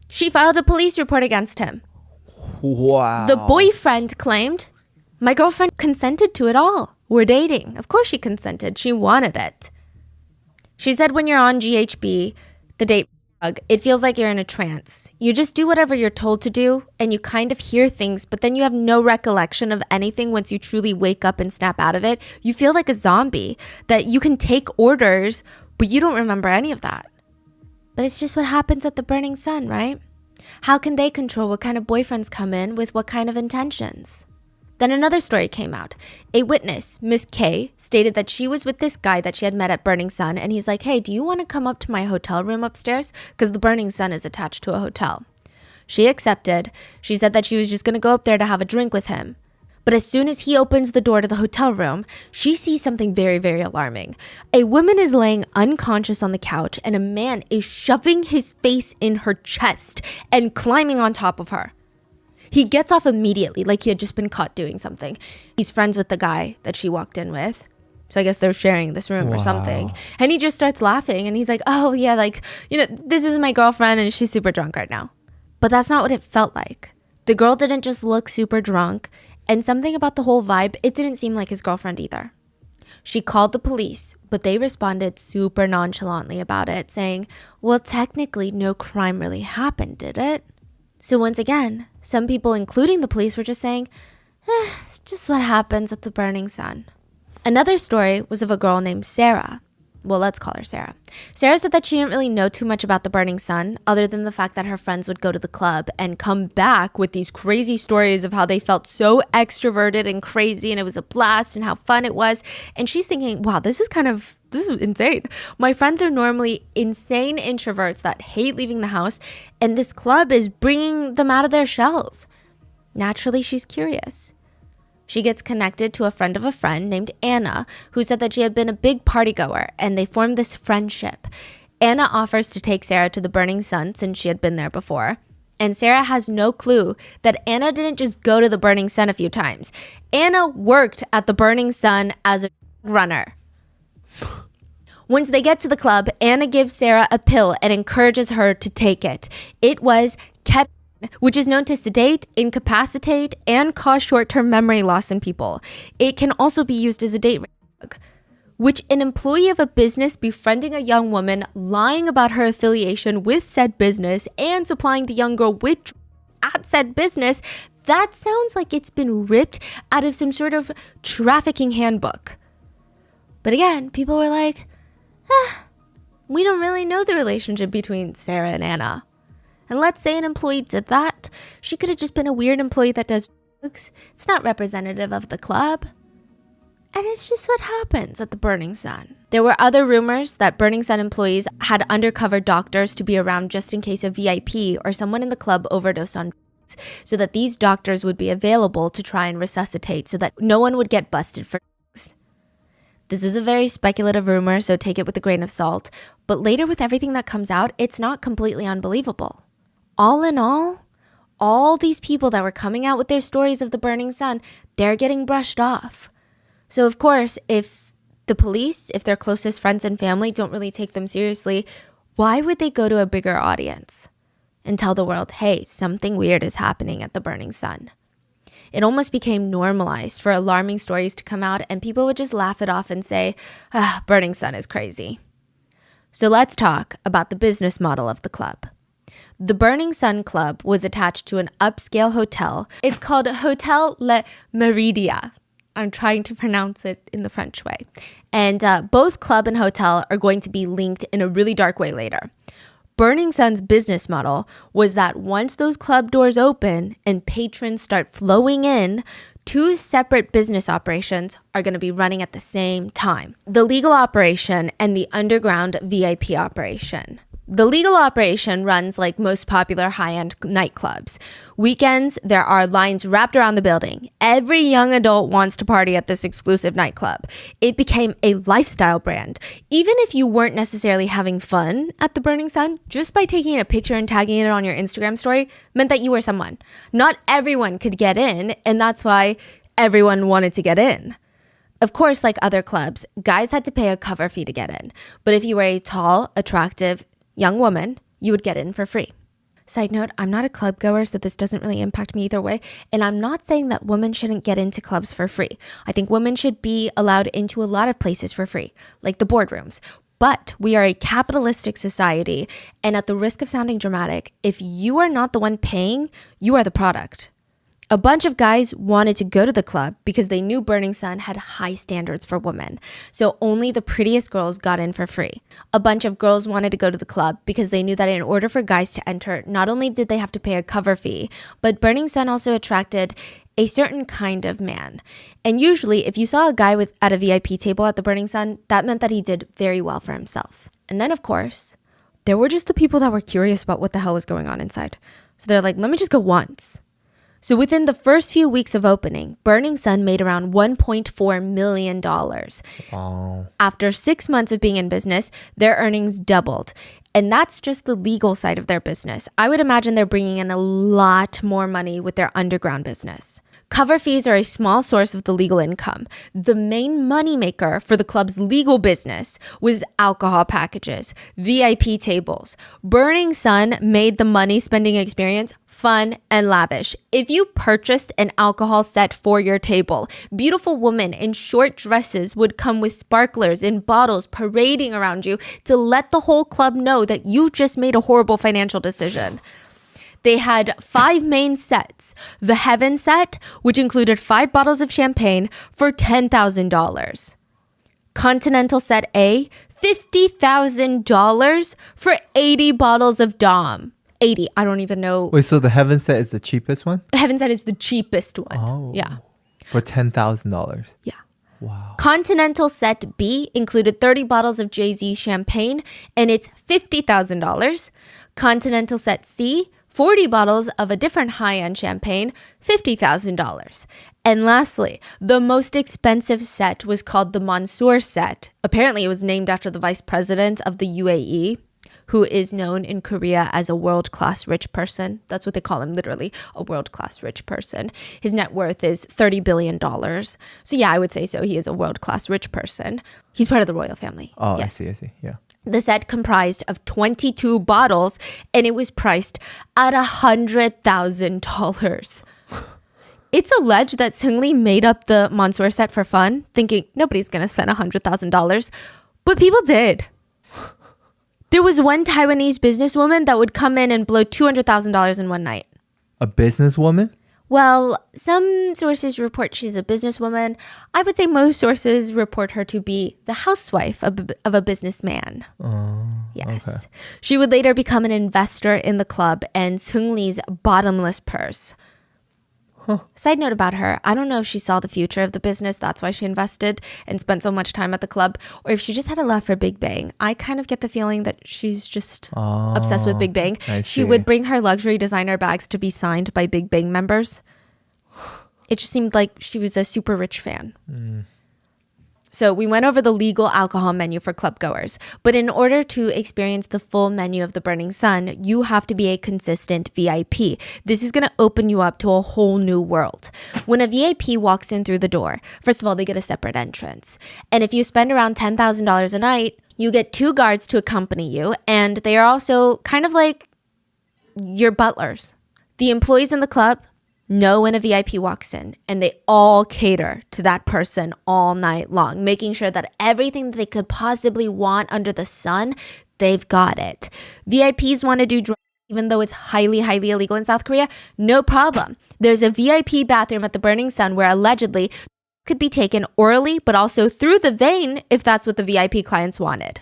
She filed a police report against him. Wow. The boyfriend claimed, my girlfriend consented to it all. We're dating. Of course she consented. She wanted it. She said when you're on GHB, the date drug, it feels like you're in a trance. You just do whatever you're told to do, and you kind of hear things, but then you have no recollection of anything once you truly wake up and snap out of it. You feel like a zombie, that you can take orders, but you don't remember any of that. But it's just what happens at the Burning Sun, right? How can they control what kind of boyfriends come in with what kind of intentions? Then another story came out. A witness, Miss K, stated that she was with this guy that she had met at Burning Sun, and he's like, hey, do you want to come up to my hotel room upstairs? Because the Burning Sun is attached to a hotel. She accepted. She said that she was just going to go up there to have a drink with him. But as soon as he opens the door to the hotel room, she sees something very, very alarming. A woman is laying unconscious on the couch, and a man is shoving his face in her chest and climbing on top of her. He gets off immediately, like he had just been caught doing something. He's friends with the guy that she walked in with. So I guess they're sharing this room or something. And he just starts laughing, and he's like, oh yeah, like, this is my girlfriend and she's super drunk right now. But that's not what it felt like. The girl didn't just look super drunk, and something about the whole vibe, it didn't seem like his girlfriend either. She called the police, but they responded super nonchalantly about it, saying, well, technically no crime really happened, did it? So once again, some people, including the police, were just saying, it's just what happens at the Burning Sun. Another story was of a girl named Sarah. Well, let's call her Sarah. Sarah said that she didn't really know too much about the Burning Sun, other than the fact that her friends would go to the club and come back with these crazy stories of how they felt so extroverted and crazy, and it was a blast and how fun it was. And she's thinking, wow, this is insane. My friends are normally insane introverts that hate leaving the house, and this club is bringing them out of their shells. Naturally, she's curious. She gets connected to a friend of a friend named Anna, who said that she had been a big party goer, and they formed this friendship. Anna offers to take Sarah to the Burning Sun since she had been there before. And Sarah has no clue that Anna didn't just go to the Burning Sun a few times. Anna worked at the Burning Sun as a runner. Once they get to the club, Anna gives Sarah a pill and encourages her to take it. It was ketamine, which is known to sedate, incapacitate, and cause short-term memory loss in people. It can also be used as a date drug, which an employee of a business befriending a young woman, lying about her affiliation with said business, and supplying the young girl with drugs at said business, that sounds like it's been ripped out of some sort of trafficking handbook. But again, people were like, we don't really know the relationship between Sarah and Anna. And let's say an employee did that. She could have just been a weird employee that does drugs. It's not representative of the club. And it's just what happens at the Burning Sun. There were other rumors that Burning Sun employees had undercover doctors to be around just in case a VIP or someone in the club overdosed on drugs, so that these doctors would be available to try and resuscitate so that no one would get busted for drugs. This is a very speculative rumor, so take it with a grain of salt. But later, with everything that comes out, it's not completely unbelievable. All in all these people that were coming out with their stories of the Burning Sun, they're getting brushed off. So of course, if the police, if their closest friends and family don't really take them seriously, why would they go to a bigger audience and tell the world, hey, something weird is happening at the Burning Sun? It almost became normalized for alarming stories to come out, and people would just laugh it off and say, Burning Sun is crazy. So let's talk about the business model of the club. The Burning Sun Club was attached to an upscale hotel. It's called Hotel Le Meridia. I'm trying to pronounce it in the French way. And both club and hotel are going to be linked in a really dark way later. Burning Sun's business model was that once those club doors open and patrons start flowing in, two separate business operations are going to be running at the same time. The legal operation and the underground VIP operation. The legal operation runs like most popular high-end nightclubs. Weekends, there are lines wrapped around the building. Every young adult wants to party at this exclusive nightclub. It became a lifestyle brand. Even if you weren't necessarily having fun at the Burning Sun, just by taking a picture and tagging it on your Instagram story meant that you were someone. Not everyone could get in, and that's why everyone wanted to get in. Of course, like other clubs, guys had to pay a cover fee to get in. But if you were a tall, attractive, young woman, you would get in for free. Side note, I'm not a club goer, so this doesn't really impact me either way. And I'm not saying that women shouldn't get into clubs for free. I think women should be allowed into a lot of places for free, like the boardrooms. But we are a capitalistic society, and at the risk of sounding dramatic, if you are not the one paying, you are the product. A bunch of guys wanted to go to the club because they knew Burning Sun had high standards for women. So only the prettiest girls got in for free. A bunch of girls wanted to go to the club because they knew that in order for guys to enter, not only did they have to pay a cover fee, but Burning Sun also attracted a certain kind of man. And usually, if you saw a guy at a VIP table at the Burning Sun, that meant that he did very well for himself. And then, of course, there were just the people that were curious about what the hell was going on inside. So they're like, let me just go once. So within the first few weeks of opening, Burning Sun made around $1.4 million. Wow. After 6 months of being in business, their earnings doubled. And that's just the legal side of their business. I would imagine they're bringing in a lot more money with their underground business. Cover fees are a small source of the legal income. The main moneymaker for the club's legal business was alcohol packages, VIP tables. Burning Sun made the money spending experience fun and lavish. If you purchased an alcohol set for your table, beautiful women in short dresses would come with sparklers in bottles parading around you to let the whole club know that you just made a horrible financial decision. They had 5 main sets. The Heaven set, which included 5 bottles of champagne for $10,000. Continental set A, $50,000 for 80 bottles of Dom. 80, I don't even know. Wait, so the Heaven set is the cheapest one? Heaven set is the cheapest one. Oh. Yeah. For $10,000. Yeah. Wow. Continental set B included 30 bottles of Jay-Z champagne, and it's $50,000. Continental set C, 40 bottles of a different high-end champagne, $50,000. And lastly, the most expensive set was called the Mansour set. Apparently, it was named after the vice president of the UAE, who is known in Korea as a world-class rich person. That's what they call him, literally, a world-class rich person. His net worth is $30 billion. So yeah, I would say so. He is a world-class rich person. He's part of the royal family. Oh, yes. I see. Yeah. The set comprised of 22 bottles, and it was priced at $100,000. It's alleged that Seungri made up the Mansour set for fun, thinking nobody's going to spend $100,000. But people did. There was one Taiwanese businesswoman that would come in and blow $200,000 in one night. A businesswoman? Well, some sources report she's a businesswoman. I would say most sources report her to be the housewife of a businessman. Yes. Okay. She would later become an investor in the club and Seungri's bottomless purse. Side note about her, I don't know if she saw the future of the business, that's why she invested and spent so much time at the club, or if she just had a love for Big Bang. I kind of get the feeling that she's just obsessed with Big Bang. She would bring her luxury designer bags to be signed by Big Bang members. It just seemed like she was a super rich fan. So we went over the legal alcohol menu for club goers. But in order to experience the full menu of the Burning Sun, you have to be a consistent VIP. This is going to open you up to a whole new world. When a VIP walks in through the door, first of all, they get a separate entrance. And if you spend around $10,000 a night, you get 2 guards to accompany you. And they are also kind of like your butlers. The employees in the club know when a VIP walks in, and they all cater to that person all night long, making sure that everything that they could possibly want under the sun, they've got it. VIPs want to do drugs, even though it's highly, highly illegal in South Korea, no problem. There's a VIP bathroom at the Burning Sun where allegedly could be taken orally, but also through the vein if that's what the VIP clients wanted.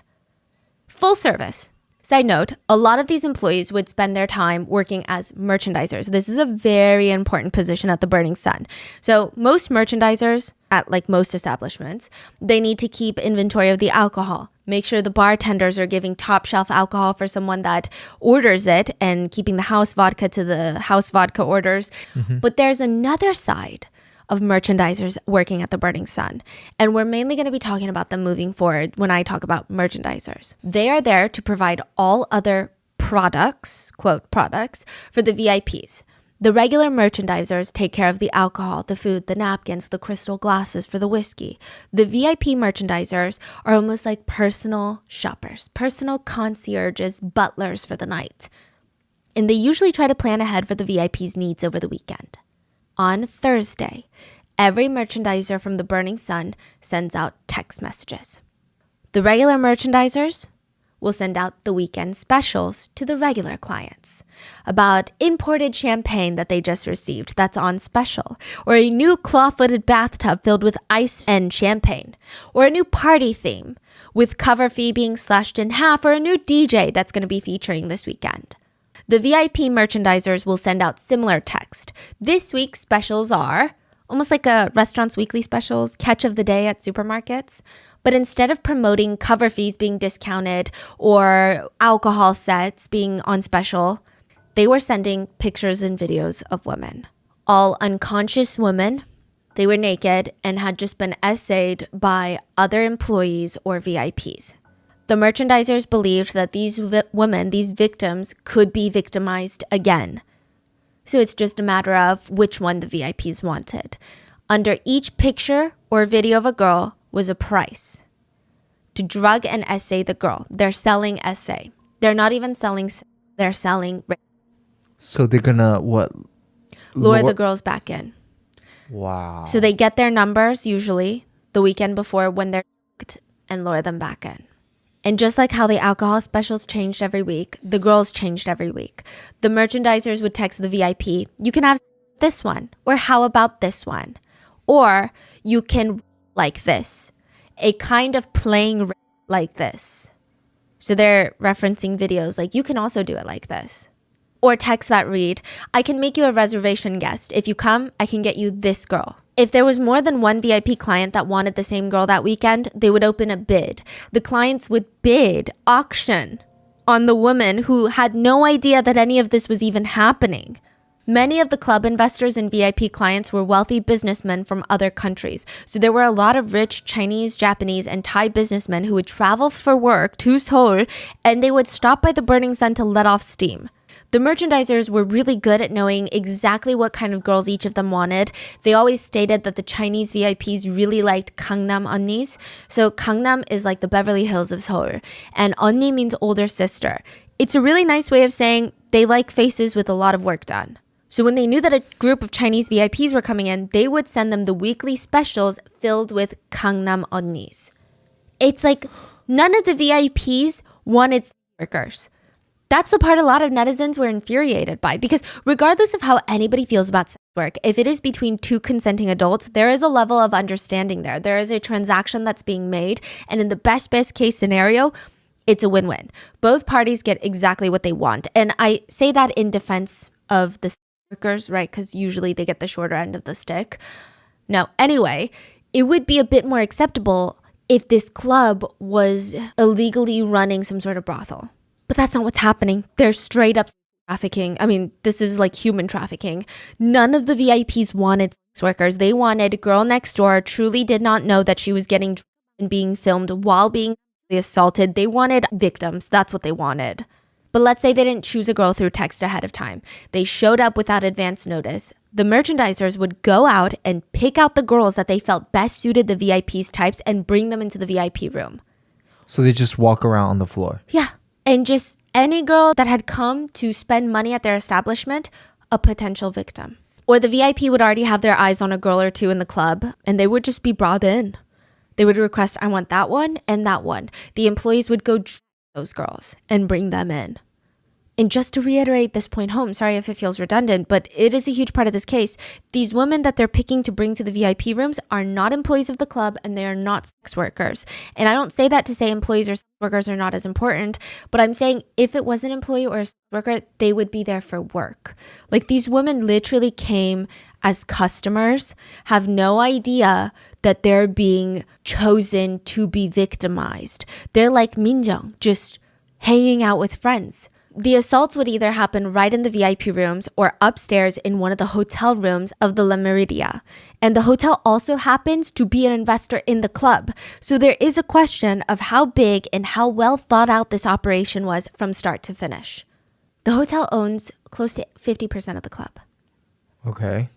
Full service. Side note, a lot of these employees would spend their time working as merchandisers. This is a very important position at the Burning Sun. So most merchandisers at like most establishments, they need to keep inventory of the alcohol, make sure the bartenders are giving top shelf alcohol for someone that orders it and keeping the house vodka to the house vodka orders. But there's another side of merchandisers working at the Burning Sun. And we're mainly going to be talking about them moving forward when I talk about merchandisers. They are there to provide all other products, quote, products, for the VIPs. The regular merchandisers take care of the alcohol, the food, the napkins, the crystal glasses for the whiskey. The VIP merchandisers are almost like personal shoppers, personal concierges, butlers for the night. and they usually try to plan ahead for the VIP's needs over the weekend. On Thursday, every merchandiser from the Burning Sun sends out text messages. The regular merchandisers will send out the weekend specials to the regular clients about imported champagne that they just received that's on special, or a new claw-footed bathtub filled with ice and champagne, or a new party theme with cover fee being slashed in half, or a new DJ that's going to be featuring this weekend. The VIP merchandisers will send out similar text. This week's specials are almost like a restaurant's weekly specials, catch of the day at supermarkets. But instead of promoting cover fees being discounted or alcohol sets being on special, they were sending pictures and videos of women. All unconscious women. They were naked and had just been essayed by other employees or VIPs. The merchandisers believed that these women, these victims, could be victimized again. So it's just a matter of which one the VIPs wanted. Under each picture or video of a girl was a price. To drug and essay the girl. They're selling essay. They're not even selling, they're selling. So they're gonna what? Lure the girls back in. Wow. So they get their numbers usually the weekend before when they're and lure them back in. And just like how the alcohol specials changed every week, the girls changed every week. The merchandisers would text the VIP, you can have this one, or how about this one? Or you can like this, a kind of playing like this. So they're referencing videos like, you can also do it like this. Or text that read, I can make you a reservation guest. If you come, I can get you this girl. If there was more than one VIP client that wanted the same girl that weekend, they would open a bid. The clients would bid, auction on the woman who had no idea that any of this was even happening. Many of the club investors and VIP clients were wealthy businessmen from other countries. So there were a lot of rich Chinese, Japanese, and Thai businessmen who would travel for work to Seoul, and they would stop by the Burning Sun to let off steam. The merchandisers were really good at knowing exactly what kind of girls each of them wanted. They always stated that the Chinese VIPs really liked Gangnam Onnis. So Gangnam is like the Beverly Hills of Seoul, and Onni means older sister. It's a really nice way of saying they like faces with a lot of work done. So when they knew that a group of Chinese VIPs were coming in, they would send them the weekly specials filled with Gangnam Onnis. It's like none of the VIPs wanted workers. That's the part a lot of netizens were infuriated by, because regardless of how anybody feels about sex work, if it is between two consenting adults, there is a level of understanding there. There is a transaction that's being made, and in the best case scenario, it's a win-win. Both parties get exactly what they want. And I say that in defense of the sex workers, right? Because usually they get the shorter end of the stick. No, anyway, it would be a bit more acceptable if this club was illegally running some sort of brothel. But that's not what's happening. They're straight up trafficking. I mean, this is like human trafficking. None of the VIPs wanted sex workers. They wanted girl next door, truly did not know that she was getting and being filmed while being assaulted. They wanted victims. That's what they wanted. But let's say they didn't choose a girl through text ahead of time. They showed up without advance notice. The merchandisers would go out and pick out the girls that they felt best suited the VIP's types and bring them into the VIP room. So they just walk around on the floor? Yeah. And just any girl that had come to spend money at their establishment, a potential victim. Or the VIP would already have their eyes on a girl or two in the club, and they would just be brought in. They would request, I want that one and that one. The employees would go those girls and bring them in. And just to reiterate this point home, sorry if it feels redundant, but it is a huge part of this case. These women that they're picking to bring to the VIP rooms are not employees of the club, and they are not sex workers. And I don't say that to say employees or sex workers are not as important, but I'm saying if it was an employee or a sex worker, they would be there for work. Like, these women literally came as customers, have no idea that they're being chosen to be victimized. They're like Minjeong, just hanging out with friends. The assaults would either happen right in the VIP rooms or upstairs in one of the hotel rooms of the La Meridia. And the hotel also happens to be an investor in the club. So there is a question of how big and how well thought out this operation was from start to finish. The hotel owns close to 50% of the club. Okay.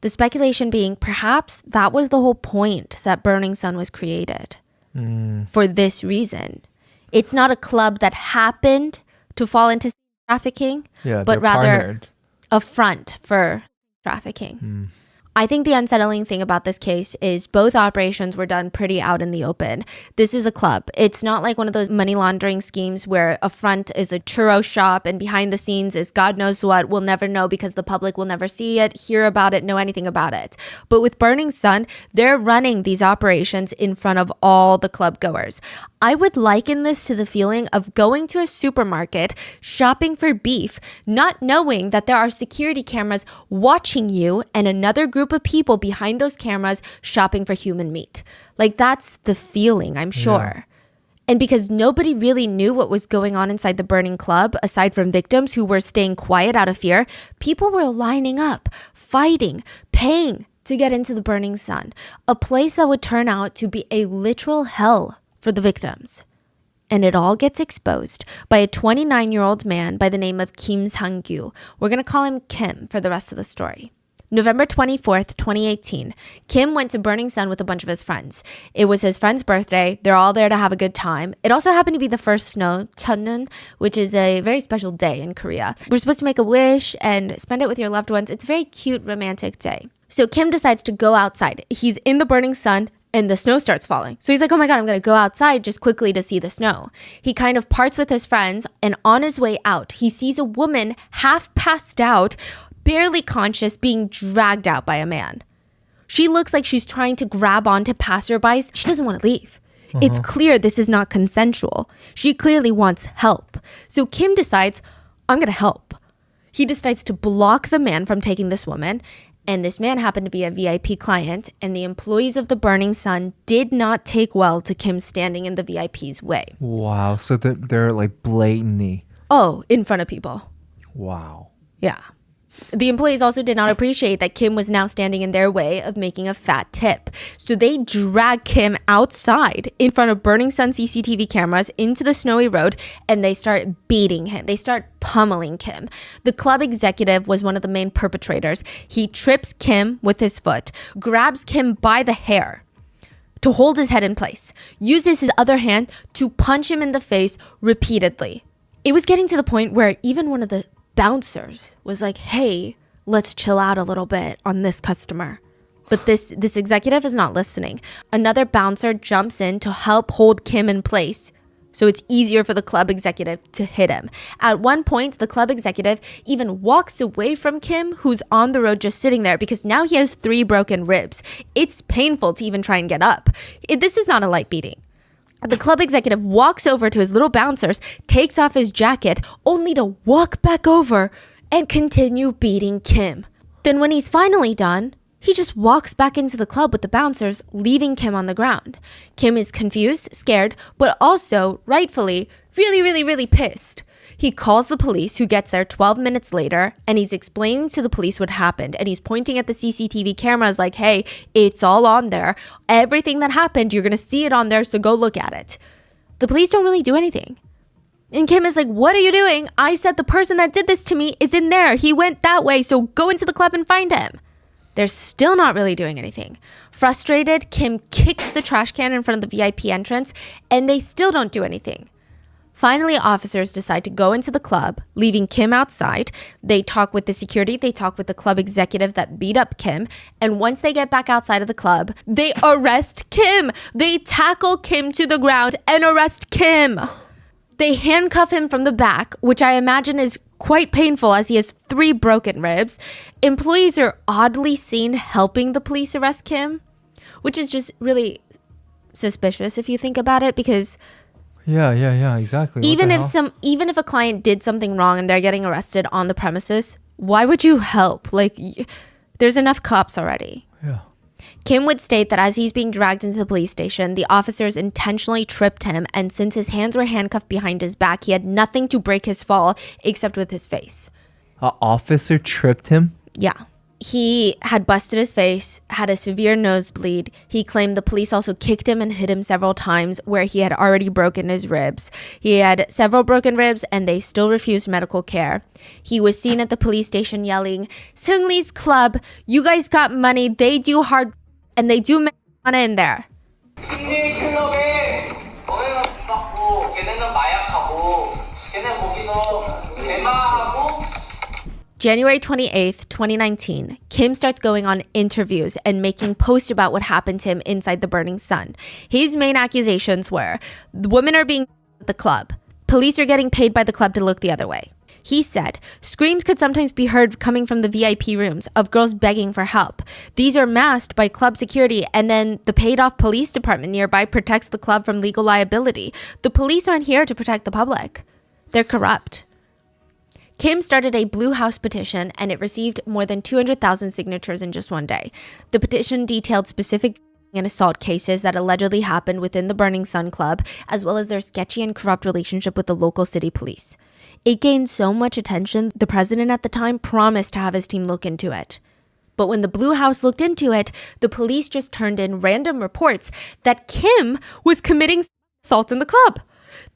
The speculation being perhaps that was the whole point that Burning Sun was created. For this reason. It's not a club that happened to fall into trafficking, Yeah, but they're rather partnered. a front for trafficking. I think the unsettling thing about this case is both operations were done pretty out in the open. This is a club. It's not like one of those money laundering schemes where a front is a churro shop and behind the scenes is God knows what. We'll never know because the public will never see it, hear about it, know anything about it. But with Burning Sun, they're running these operations in front of all the club goers. I would liken this to the feeling of going to a supermarket, shopping for beef, not knowing that there are security cameras watching you and another group of people behind those cameras shopping for human meat. Like, that's the feeling, I'm sure. And because nobody really knew what was going on inside the burning club, aside from victims who were staying quiet out of fear, people were lining up, fighting, paying to get into the Burning Sun, a place that would turn out to be a literal hell for the victims. And it all gets exposed by a 29-year-old man by the name of Kim Sang-gyu. We're going to call him Kim for the rest of the story. November 24th, 2018, Kim went to Burning Sun with a bunch of his friends. It was his friend's birthday. They're all there to have a good time. It also happened to be the first snow, Cheonneun, which is a very special day in Korea. We're supposed to make a wish and spend it with your loved ones. It's a very cute, romantic day. So Kim decides to go outside. He's in the Burning Sun, and the snow starts falling. So he's like, oh my God, I'm going to go outside just quickly to see the snow. He kind of parts with his friends, and on his way out, he sees a woman half passed out, barely conscious, being dragged out by a man. She looks like she's trying to grab onto passerbys. She doesn't want to leave. It's clear this is not consensual. She clearly wants help. So Kim decides, I'm going to help. He decides to block the man from taking this woman. And this man happened to be a VIP client, and the employees of the Burning Sun did not take well to Kim standing in the VIP's way. Wow. So they're like blatantly. Oh, in front of people. Wow. Yeah. The employees also did not appreciate that Kim was now standing in their way of making a fat tip. So they drag Kim outside in front of Burning Sun CCTV cameras into the snowy road, and they start beating him. They start pummeling Kim. The club executive was one of the main perpetrators. He trips Kim with his foot, grabs Kim by the hair to hold his head in place, uses his other hand to punch him in the face repeatedly. It was getting to the point where even one of the bouncers was like, hey, let's chill out a little bit on this customer. But this executive is not listening. Another bouncer jumps in to help hold Kim in place, so it's easier for the club executive to hit him. At one point, the club executive even walks away from Kim, who's on the road just sitting there, because now he has 3 broken ribs. It's painful to even try and get up. This is not a light beating. The club executive walks over to his little bouncers, takes off his jacket, only to walk back over and continue beating Kim. Then when he's finally done, he just walks back into the club with the bouncers, leaving Kim on the ground. Kim is confused, scared, but also, rightfully, really pissed. He calls the police, who gets there 12 minutes later, and he's explaining to the police what happened. And he's pointing at the CCTV cameras like, hey, it's all on there. Everything that happened, you're going to see it on there, so go look at it. The police don't really do anything. And Kim is like, what are you doing? I said the person that did this to me is in there. He went that way, so go into the club and find him. They're still not really doing anything. Frustrated, Kim kicks the trash can in front of the VIP entrance, and they still don't do anything. Finally, officers decide to go into the club, leaving Kim outside. They talk with the security, they talk with the club executive that beat up Kim, and once they get back outside of the club, they arrest Kim. They tackle Kim to the ground and arrest Kim. They handcuff him from the back, which I imagine is quite painful as he has 3 broken ribs. Employees are oddly seen helping the police arrest Kim, which is just really suspicious if you think about it, because Yeah, exactly. even if a client did something wrong and they're getting arrested on the premises, why would you help? Like, there's enough cops already. Yeah. Kim would state that as he's being dragged into the police station, the officers intentionally tripped him, and since his hands were handcuffed behind his back, he had nothing to break his fall except with his face. An officer tripped him? Yeah. He had busted his face, had a severe nosebleed. He claimed the police also kicked him and hit him several times where he had already broken his ribs. He had several broken ribs and they still refused medical care. He was seen at the police station yelling, "Seungri's club, you guys got money, they do hard and they do marijuana in there." 승리 클럽에 너네는 받고 걔네는 마약하고 걔네 거기서 대만 January 28th, 2019, Kim starts going on interviews and making posts about what happened to him inside the Burning Sun. His main accusations were the women are being at the club. Police are getting paid by the club to look the other way. He said, screams could sometimes be heard coming from the VIP rooms of girls begging for help. These are masked by club security, and then the paid-off police department nearby protects the club from legal liability. The police aren't here to protect the public. They're corrupt. Kim started a Blue House petition, and it received more than 200,000 signatures in just one day. The petition detailed specific and assault cases that allegedly happened within the Burning Sun Club, as well as their sketchy and corrupt relationship with the local city police. It gained so much attention, the president at the time promised to have his team look into it. But when the Blue House looked into it, the police just turned in random reports that Kim was committing assault in the club.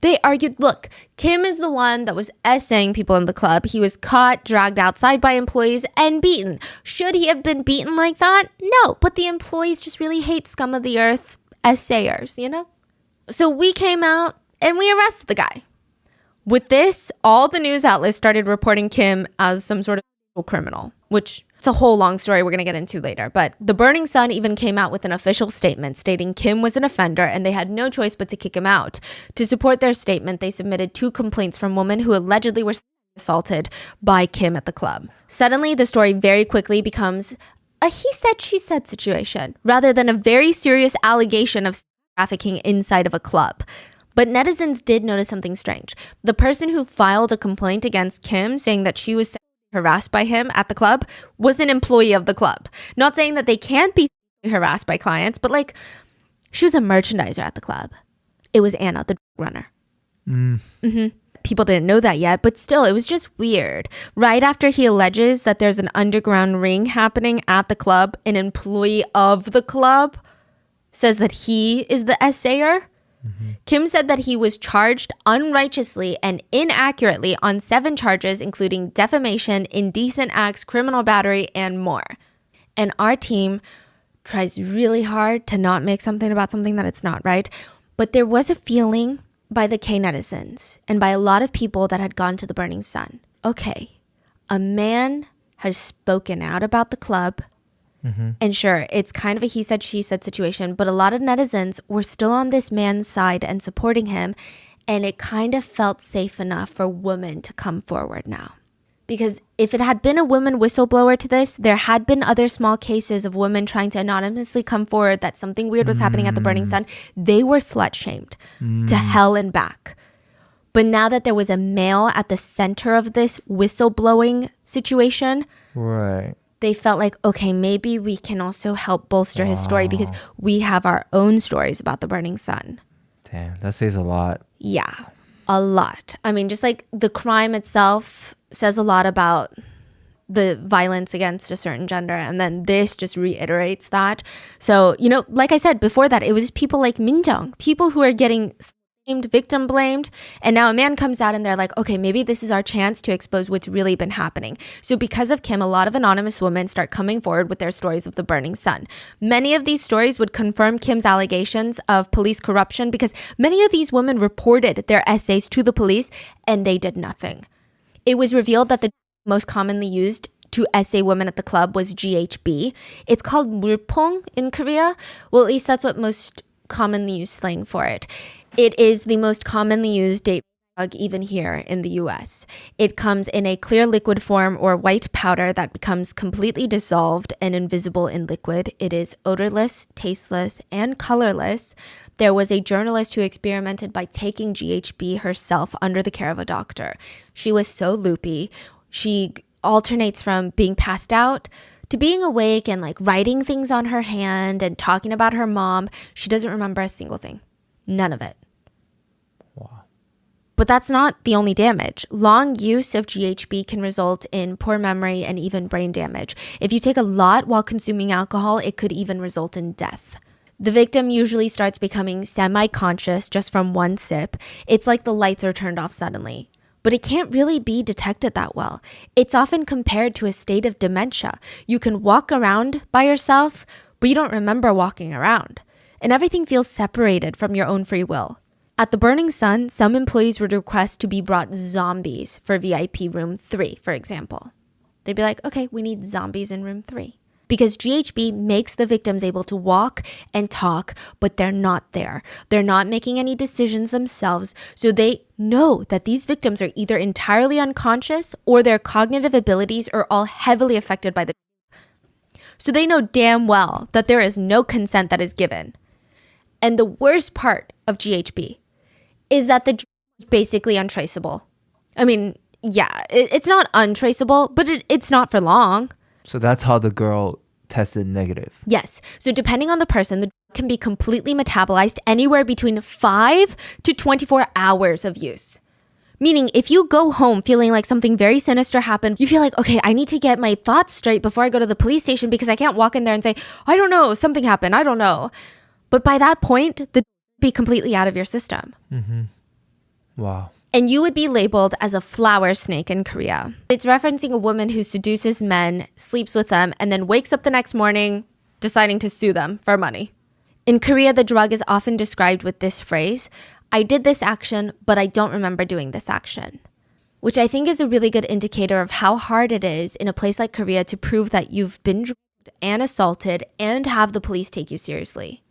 They argued, look, Kim is the one that was essaying people in the club. He was caught, dragged outside by employees, and beaten. Should he have been beaten like that? No, but the employees just really hate scum of the earth essayers, you know? So we came out and we arrested the guy. With this, all the news outlets started reporting Kim as some sort of criminal, which it's a whole long story we're going to get into later. But the Burning Sun even came out with an official statement stating Kim was an offender and they had no choice but to kick him out. To support their statement, they submitted 2 complaints from women who allegedly were assaulted by Kim at the club. Suddenly, the story very quickly becomes a he said, she said situation, rather than a very serious allegation of trafficking inside of a club. But netizens did notice something strange. The person who filed a complaint against Kim saying that she was harassed by him at the club was an employee of the club. Not saying that they can't be harassed by clients, but like she was a merchandiser at the club. It was Anna, the runner. People didn't know that yet, but still, it was just weird. Right after he alleges that there's an underground ring happening at the club, an employee of the club says that he is the assayer. Kim said that he was charged unrighteously and inaccurately on 7 charges, including defamation, indecent acts, criminal battery, and more. And our team tries really hard to not make something about something that it's not, right? But there was a feeling by the K netizens and by a lot of people that had gone to the Burning Sun. Okay, a man has spoken out about the club. And sure, it's kind of a he said, she said situation, but a lot of netizens were still on this man's side and supporting him. And it kind of felt safe enough for women to come forward now. Because if it had been a woman whistleblower to this, there had been other small cases of women trying to anonymously come forward that something weird was happening at the Burning Sun. They were slut-shamed to hell and back. But now that there was a male at the center of this whistleblowing situation, Right. they felt like, okay, maybe we can also help bolster his story because we have our own stories about the Burning Sun. Damn, that says a lot. Yeah, a lot. I mean, just like the crime itself says a lot about the violence against a certain gender. And then this just reiterates that. So, you know, like I said before that, it was people like Minjung, people who are getting victim blamed, and now a man comes out and they're like, okay, maybe this is our chance to expose what's really been happening. So because of Kim, a lot of anonymous women start coming forward with their stories of the Burning Sun. Many of these stories would confirm Kim's allegations of police corruption because many of these women reported their essays to the police and they did nothing. It was revealed that the most commonly used to essay women at the club was GHB. It's called 물퐁 in Korea. Well, at least that's what most commonly used slang for it. It is the most commonly used date drug even here in the US. It comes in a clear liquid form or white powder that becomes completely dissolved and invisible in liquid. It is odorless, tasteless, and colorless. There was a journalist who experimented by taking GHB herself under the care of a doctor. She was so loopy. She alternates from being passed out to being awake and like writing things on her hand and talking about her mom. She doesn't remember a single thing. None of it. Wow. But that's not the only damage. Long use of GHB can result in poor memory and even brain damage. If you take a lot while consuming alcohol, it could even result in death. The victim usually starts becoming semi-conscious just from one sip. It's like the lights are turned off suddenly. But it can't really be detected that well. It's often compared to a state of dementia. You can walk around by yourself, but you don't remember walking around. And everything feels separated from your own free will. At the Burning Sun, some employees would request to be brought zombies for VIP room 3, for example. They'd be like, okay, we need zombies in room 3. Because GHB makes the victims able to walk and talk, but they're not there. They're not making any decisions themselves. So they know that these victims are either entirely unconscious or their cognitive abilities are all heavily affected by the. So they know damn well that there is no consent that is given. And the worst part of GHB is that the drug is basically untraceable. I mean, yeah, it's not untraceable, but it's not for long. So that's how the girl tested negative. Yes. So depending on the person, the drug can be completely metabolized anywhere between 5 to 24 hours of use. Meaning, if you go home feeling like something very sinister happened, you feel like, okay, I need to get my thoughts straight before I go to the police station because I can't walk in there and say, I don't know, something happened, I don't know. But by that point, the drug would be completely out of your system. Mm-hmm. Wow. And you would be labeled as a flower snake in Korea. It's referencing a woman who seduces men, sleeps with them, and then wakes up the next morning deciding to sue them for money. In Korea, the drug is often described with this phrase, I did this action, but I don't remember doing this action. Which I think is a really good indicator of how hard it is in a place like Korea to prove that you've been drugged and assaulted and have the police take you seriously.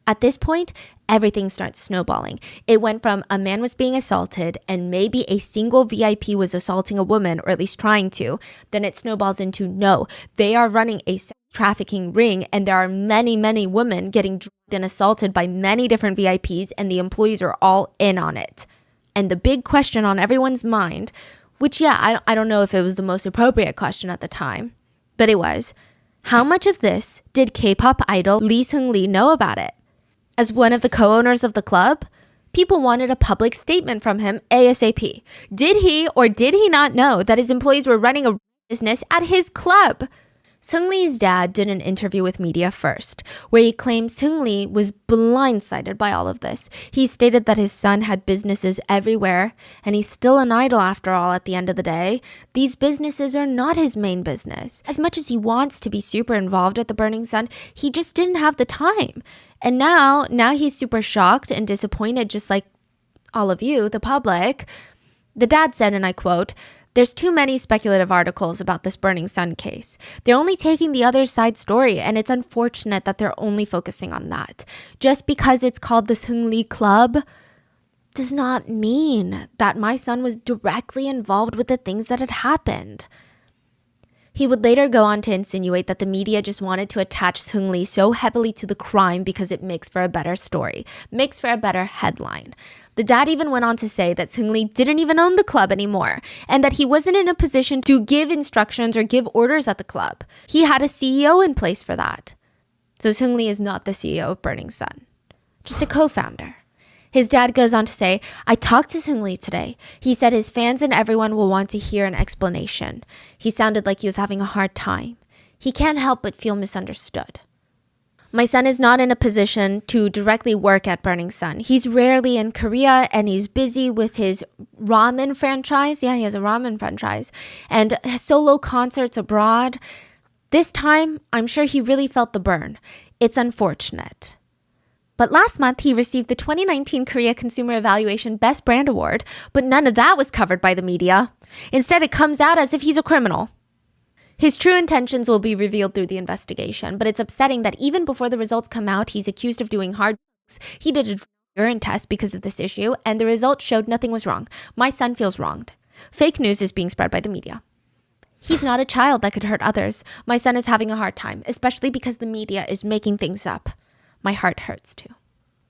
At this point, everything starts snowballing. It went from a man was being assaulted and maybe a single VIP was assaulting a woman, or at least trying to. Then it snowballs into no, they are running a sex trafficking ring and there are many, many women getting drugged and assaulted by many different VIPs and the employees are all in on it. And the big question on everyone's mind, which I don't know if it was the most appropriate question at the time, but it was, how much of this did K-pop idol Lee Seung-lee know about it? As one of the co-owners of the club, people wanted a public statement from him ASAP. Did he or did he not know that his employees were running a business at his club? Seung-lee's dad did an interview with media first, where he claimed Seung-lee was blindsided by all of this. He stated that his son had businesses everywhere, and he's still an idol after all at the end of the day. These businesses are not his main business. As much as he wants to be super involved at the Burning Sun, he just didn't have the time. And now he's super shocked and disappointed, just like all of you, the public. The dad said, and I quote, "There's too many speculative articles about this Burning Sun case. They're only taking the other side story, and it's unfortunate that they're only focusing on that. Just because it's called the Seung-lee Club does not mean that my son was directly involved with the things that had happened." He would later go on to insinuate that the media just wanted to attach Seung-lee so heavily to the crime because it makes for a better story, makes for a better headline. The dad even went on to say that Seung-lee didn't even own the club anymore and that he wasn't in a position to give instructions or give orders at the club. He had a CEO in place for that. So Seung-lee is not the CEO of Burning Sun, just a co-founder. His dad goes on to say, "I talked to Seung-lee today. He said his fans and everyone will want to hear an explanation. He sounded like he was having a hard time. He can't help but feel misunderstood. My son is not in a position to directly work at Burning Sun. He's rarely in Korea and he's busy with his ramen franchise." Yeah, he has a ramen franchise. "And solo concerts abroad. This time, I'm sure he really felt the burn. It's unfortunate." But last month, he received the 2019 Korea Consumer Evaluation Best Brand Award, but none of that was covered by the media. Instead, it comes out as if he's a criminal. His true intentions will be revealed through the investigation, but it's upsetting that even before the results come out, he's accused of doing hard drugs. He did a urine test because of this issue, and the results showed nothing was wrong. My son feels wronged. Fake news is being spread by the media. He's not a child that could hurt others. My son is having a hard time, especially because the media is making things up. My heart hurts too.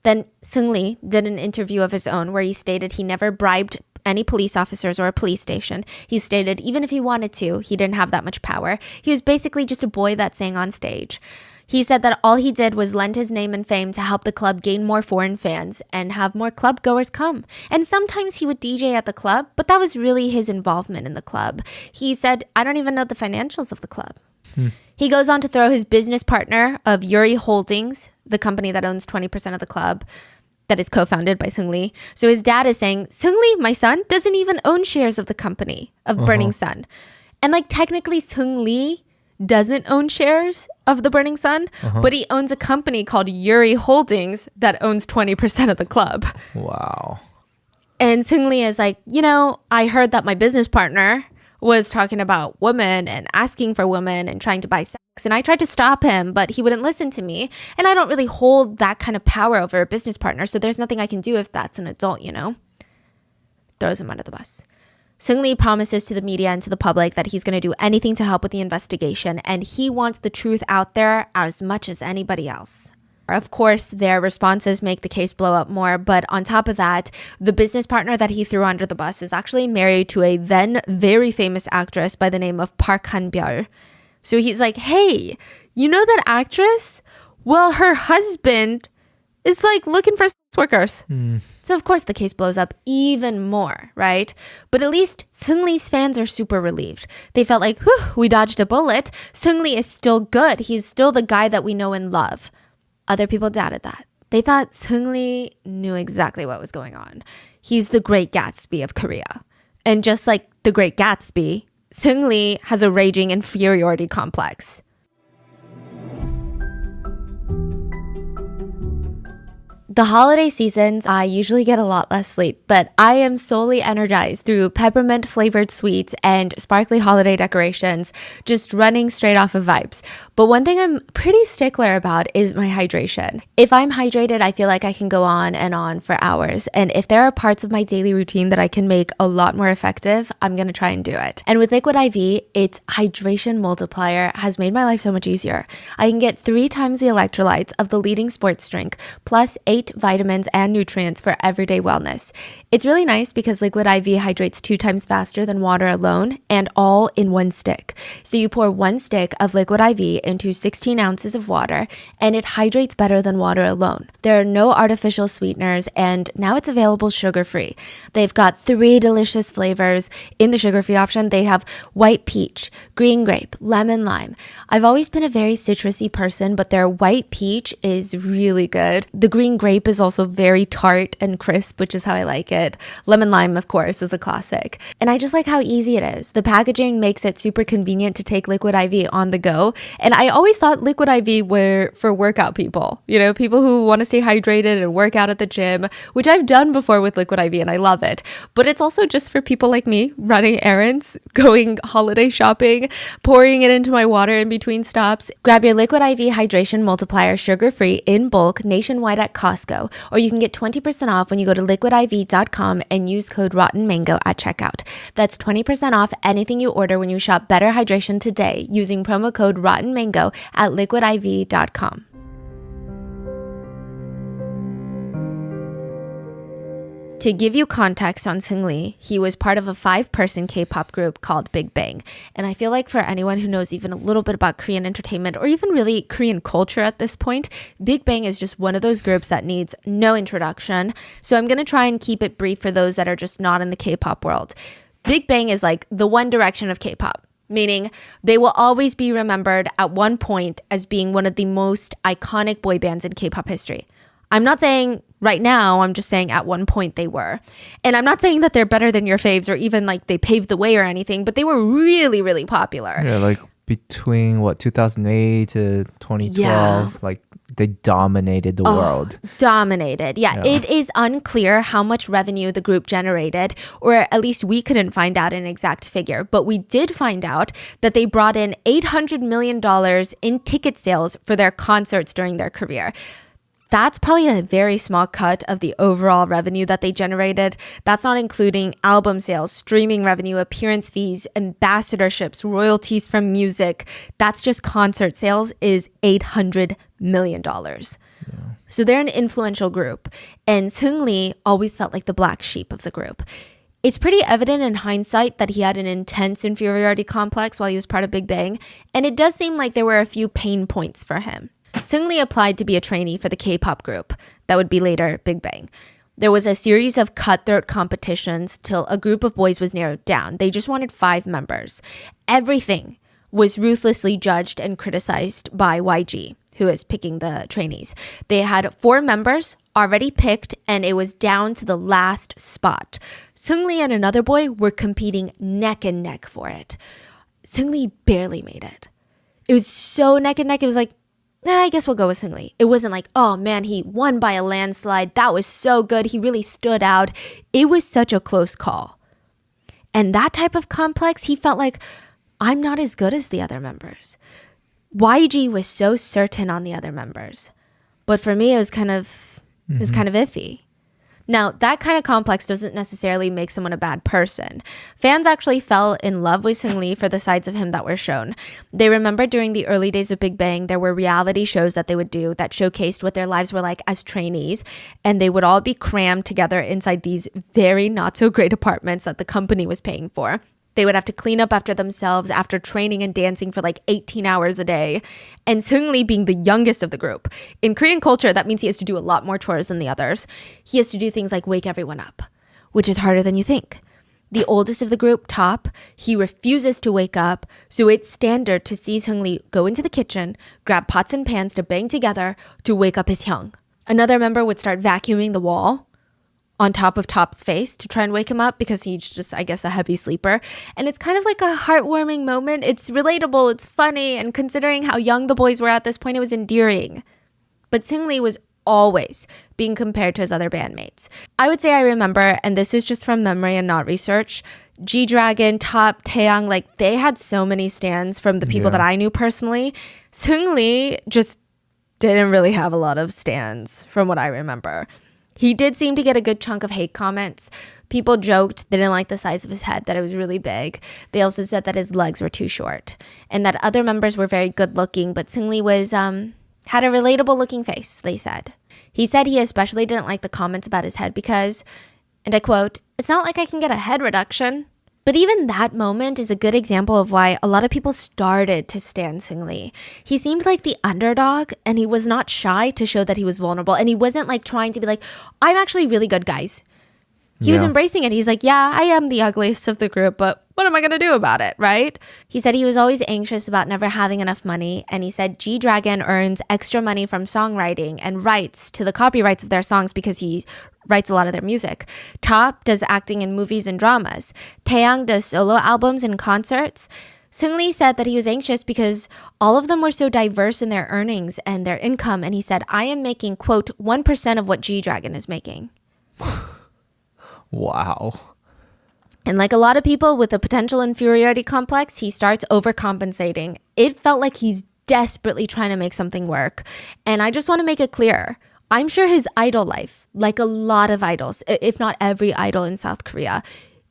Then Seung-lee did an interview of his own where he stated he never bribed any police officers or a police station. He stated even if he wanted to, he didn't have that much power. He was basically just a boy that sang on stage. He said that all he did was lend his name and fame to help the club gain more foreign fans and have more club goers come. And sometimes he would DJ at the club, but that was really his involvement in the club. He said, "I don't even know the financials of the club." He goes on to throw his business partner of Yuri Holdings, the company that owns 20% of the club, that is co-founded by Seung-lee. So his dad is saying, Seung-lee, my son, doesn't even own shares of the company of Burning Sun. And like technically Seung-lee doesn't own shares of the Burning Sun, but he owns a company called Yuri Holdings that owns 20% of the club. Wow. And Seung-lee is like, I heard that my business partner was talking about women and asking for women and trying to buy sex. And I tried to stop him, but he wouldn't listen to me. And I don't really hold that kind of power over a business partner. So there's nothing I can do if that's an adult, you know? Throws him under the bus. Seung-Lee promises to the media and to the public that he's going to do anything to help with the investigation, and he wants the truth out there as much as anybody else. Of course, their responses make the case blow up more, but on top of that, the business partner that he threw under the bus is actually married to a then very famous actress by the name of Park Han-byul. So he's like, hey, you know that actress? Well, her husband is like looking for sex workers. So of course the case blows up even more, right? But at least Seung-Lee's fans are super relieved. They felt like, whew, we dodged a bullet. Seung-Lee is still good. He's still the guy that we know and love. Other people doubted that. They thought Seung-Lee knew exactly what was going on. He's the Great Gatsby of Korea. And just like the Great Gatsby, Seung-Lee has a raging inferiority complex. The holiday seasons, I usually get a lot less sleep, but I am solely energized through peppermint flavored sweets and sparkly holiday decorations, just running straight off of vibes. But one thing I'm pretty stickler about is my hydration. If I'm hydrated, I feel like I can go on and on for hours. And if there are parts of my daily routine that I can make a lot more effective, I'm going to try and do it. And with Liquid IV, its hydration multiplier has made my life so much easier. I can get 3 times the electrolytes of the leading sports drink, plus 8 vitamins and nutrients for everyday wellness. It's really nice because Liquid IV hydrates 2 times faster than water alone and all in one stick. So you pour 1 stick of Liquid IV into 16 ounces of water and it hydrates better than water alone. There are no artificial sweeteners and now it's available sugar-free. They've got 3 delicious flavors. In the sugar-free option, they have white peach, green grape, lemon lime. I've always been a very citrusy person, but their white peach is really good. The green grape is also very tart and crisp, which is how I like it. Lemon lime, of course, is a classic. And I just like how easy it is. The packaging makes it super convenient to take Liquid IV on the go. And I always thought Liquid IV were for workout people, you know, people who want to stay hydrated and work out at the gym, which I've done before with Liquid IV and I love it. But it's also just for people like me, running errands, going holiday shopping, pouring it into my water in between stops. Grab your Liquid IV hydration multiplier sugar-free in bulk nationwide at Costco, or you can get 20% off when you go to liquidiv.com and use code RottenMango at checkout. That's 20% off anything you order when you shop Better Hydration today using promo code RottenMango at liquidiv.com. To give you context on Seung-Lee, he was part of a 5-person K-pop group called Big Bang. And I feel like for anyone who knows even a little bit about Korean entertainment or even really Korean culture at this point, Big Bang is just one of those groups that needs no introduction. So I'm going to try and keep it brief for those that are just not in the K-pop world. Big Bang is like the One Direction of K-pop, meaning they will always be remembered at one point as being one of the most iconic boy bands in K-pop history. I'm not saying right now, I'm just saying at one point they were. And I'm not saying that they're better than your faves or even like they paved the way or anything, but they were really, really popular. Yeah, like between 2008 to 2012, like they dominated the world. Dominated. Yeah, it is unclear how much revenue the group generated, or at least we couldn't find out an exact figure. But we did find out that they brought in $800 million in ticket sales for their concerts during their career. That's probably a very small cut of the overall revenue that they generated. That's not including album sales, streaming revenue, appearance fees, ambassadorships, royalties from music. That's just concert sales is $800 million. So they're an influential group. And Seung-Lee always felt like the black sheep of the group. It's pretty evident in hindsight that he had an intense inferiority complex while he was part of Big Bang. And it does seem like there were a few pain points for him. Seung-Lee applied to be a trainee for the K-pop group that would be later Big Bang. There was a series of cutthroat competitions till a group of boys was narrowed down. They just wanted 5 members. Everything was ruthlessly judged and criticized by YG, who is picking the trainees. They had 4 members already picked and it was down to the last spot. Seung-Lee and another boy were competing neck and neck for it. Seung-Lee barely made it. It was so neck and neck. It was like, I guess we'll go with Seung-Lee. It wasn't like, oh man, he won by a landslide. That was so good. He really stood out. It was such a close call. And that type of complex, he felt like, I'm not as good as the other members. YG was so certain on the other members. But for me, it was kind of iffy. Now, that kind of complex doesn't necessarily make someone a bad person. Fans actually fell in love with Seungri for the sides of him that were shown. They remember during the early days of Big Bang, there were reality shows that they would do that showcased what their lives were like as trainees, and they would all be crammed together inside these very not so great apartments that the company was paying for. They would have to clean up after themselves after training and dancing for like 18 hours a day. And Seungri being the youngest of the group. In Korean culture, that means he has to do a lot more chores than the others. He has to do things like wake everyone up, which is harder than you think. The oldest of the group, Top, he refuses to wake up, so it's standard to see Seungri go into the kitchen, grab pots and pans to bang together to wake up his hyung. Another member would start vacuuming the wall on top of Top's face to try and wake him up because he's just, I guess, a heavy sleeper. And it's kind of like a heartwarming moment. It's relatable, it's funny, and considering how young the boys were at this point, it was endearing. But Seungri was always being compared to his other bandmates. I would say I remember, and this is just from memory and not research, G-Dragon, Top, Taeyang, like they had so many stans from the people that I knew personally. Seungri just didn't really have a lot of stans from what I remember. He did seem to get a good chunk of hate comments. People joked they didn't like the size of his head, that it was really big. They also said that his legs were too short and that other members were very good looking, but Seungri was had a relatable looking face, they said. He said he especially didn't like the comments about his head because, and I quote, "It's not like I can get a head reduction." But even that moment is a good example of why a lot of people started to stan Seungri. He seemed like the underdog, and he was not shy to show that he was vulnerable. And he wasn't like trying to be like, I'm actually really good, guys. He was embracing it. He's like, yeah, I am the ugliest of the group, but what am I going to do about it, right? He said he was always anxious about never having enough money. And he said G-Dragon earns extra money from songwriting and rights to the copyrights of their songs because he writes a lot of their music. Top does acting in movies and dramas. Taeyang does solo albums and concerts. Seungri said that he was anxious because all of them were so diverse in their earnings and their income. And he said, I am making, quote, 1% of what G-Dragon is making. Wow. And like a lot of people with a potential inferiority complex, he starts overcompensating. It felt like he's desperately trying to make something work. And I just want to make it clear, I'm sure his idol life, like a lot of idols, if not every idol in South Korea,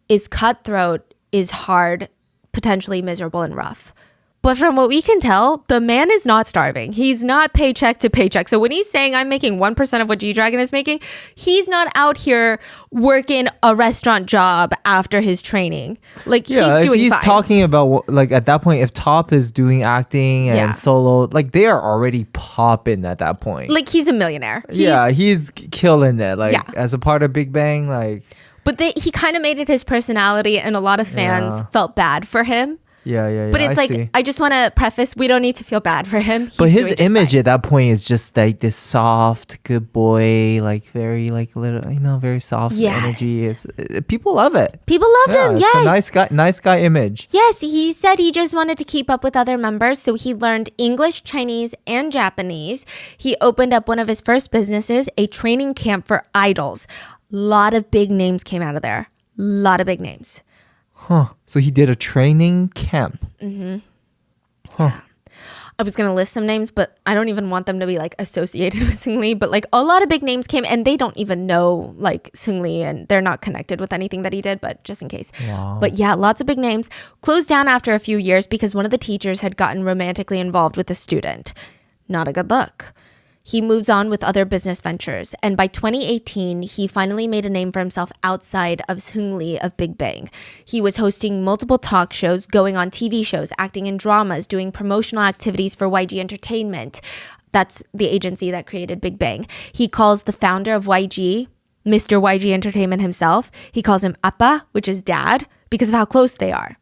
is cutthroat, is hard, potentially miserable and rough. But from what we can tell, the man is not starving. He's not paycheck to paycheck. So when he's saying I'm making 1% of what G-Dragon is making, he's not out here working a restaurant job after his training. Like he's doing he's fine. Talking about like at that point, if Top is doing acting and solo, like they are already popping at that point. Like he's a millionaire. He's killing it. Like as a part of Big Bang, like. But he kind of made it his personality, and a lot of fans felt bad for him. Yeah. But it's I just want to preface, we don't need to feel bad for him. But his image at that point is just like this soft, good boy, like very like little, very soft energy. People love it. People loved him, yes. It's a nice guy image. Yes, he said he just wanted to keep up with other members, so he learned English, Chinese, and Japanese. He opened up one of his first businesses, a training camp for idols. A lot of big names came out of there. A lot of big names. Huh. So he did a training camp. Mm-hmm. Huh. I was going to list some names, but I don't even want them to be like associated with Seungri. But like a lot of big names came, and they don't even know like Seungri, and they're not connected with anything that he did, but just in case. Wow. But yeah, lots of big names. Closed down after a few years because one of the teachers had gotten romantically involved with a student. Not a good look. He moves on with other business ventures, and by 2018, he finally made a name for himself outside of Seungri of Big Bang. He was hosting multiple talk shows, going on TV shows, acting in dramas, doing promotional activities for YG Entertainment. That's the agency that created Big Bang. He calls the founder of YG, Mr. YG Entertainment himself. He calls him Appa, which is dad, because of how close they are.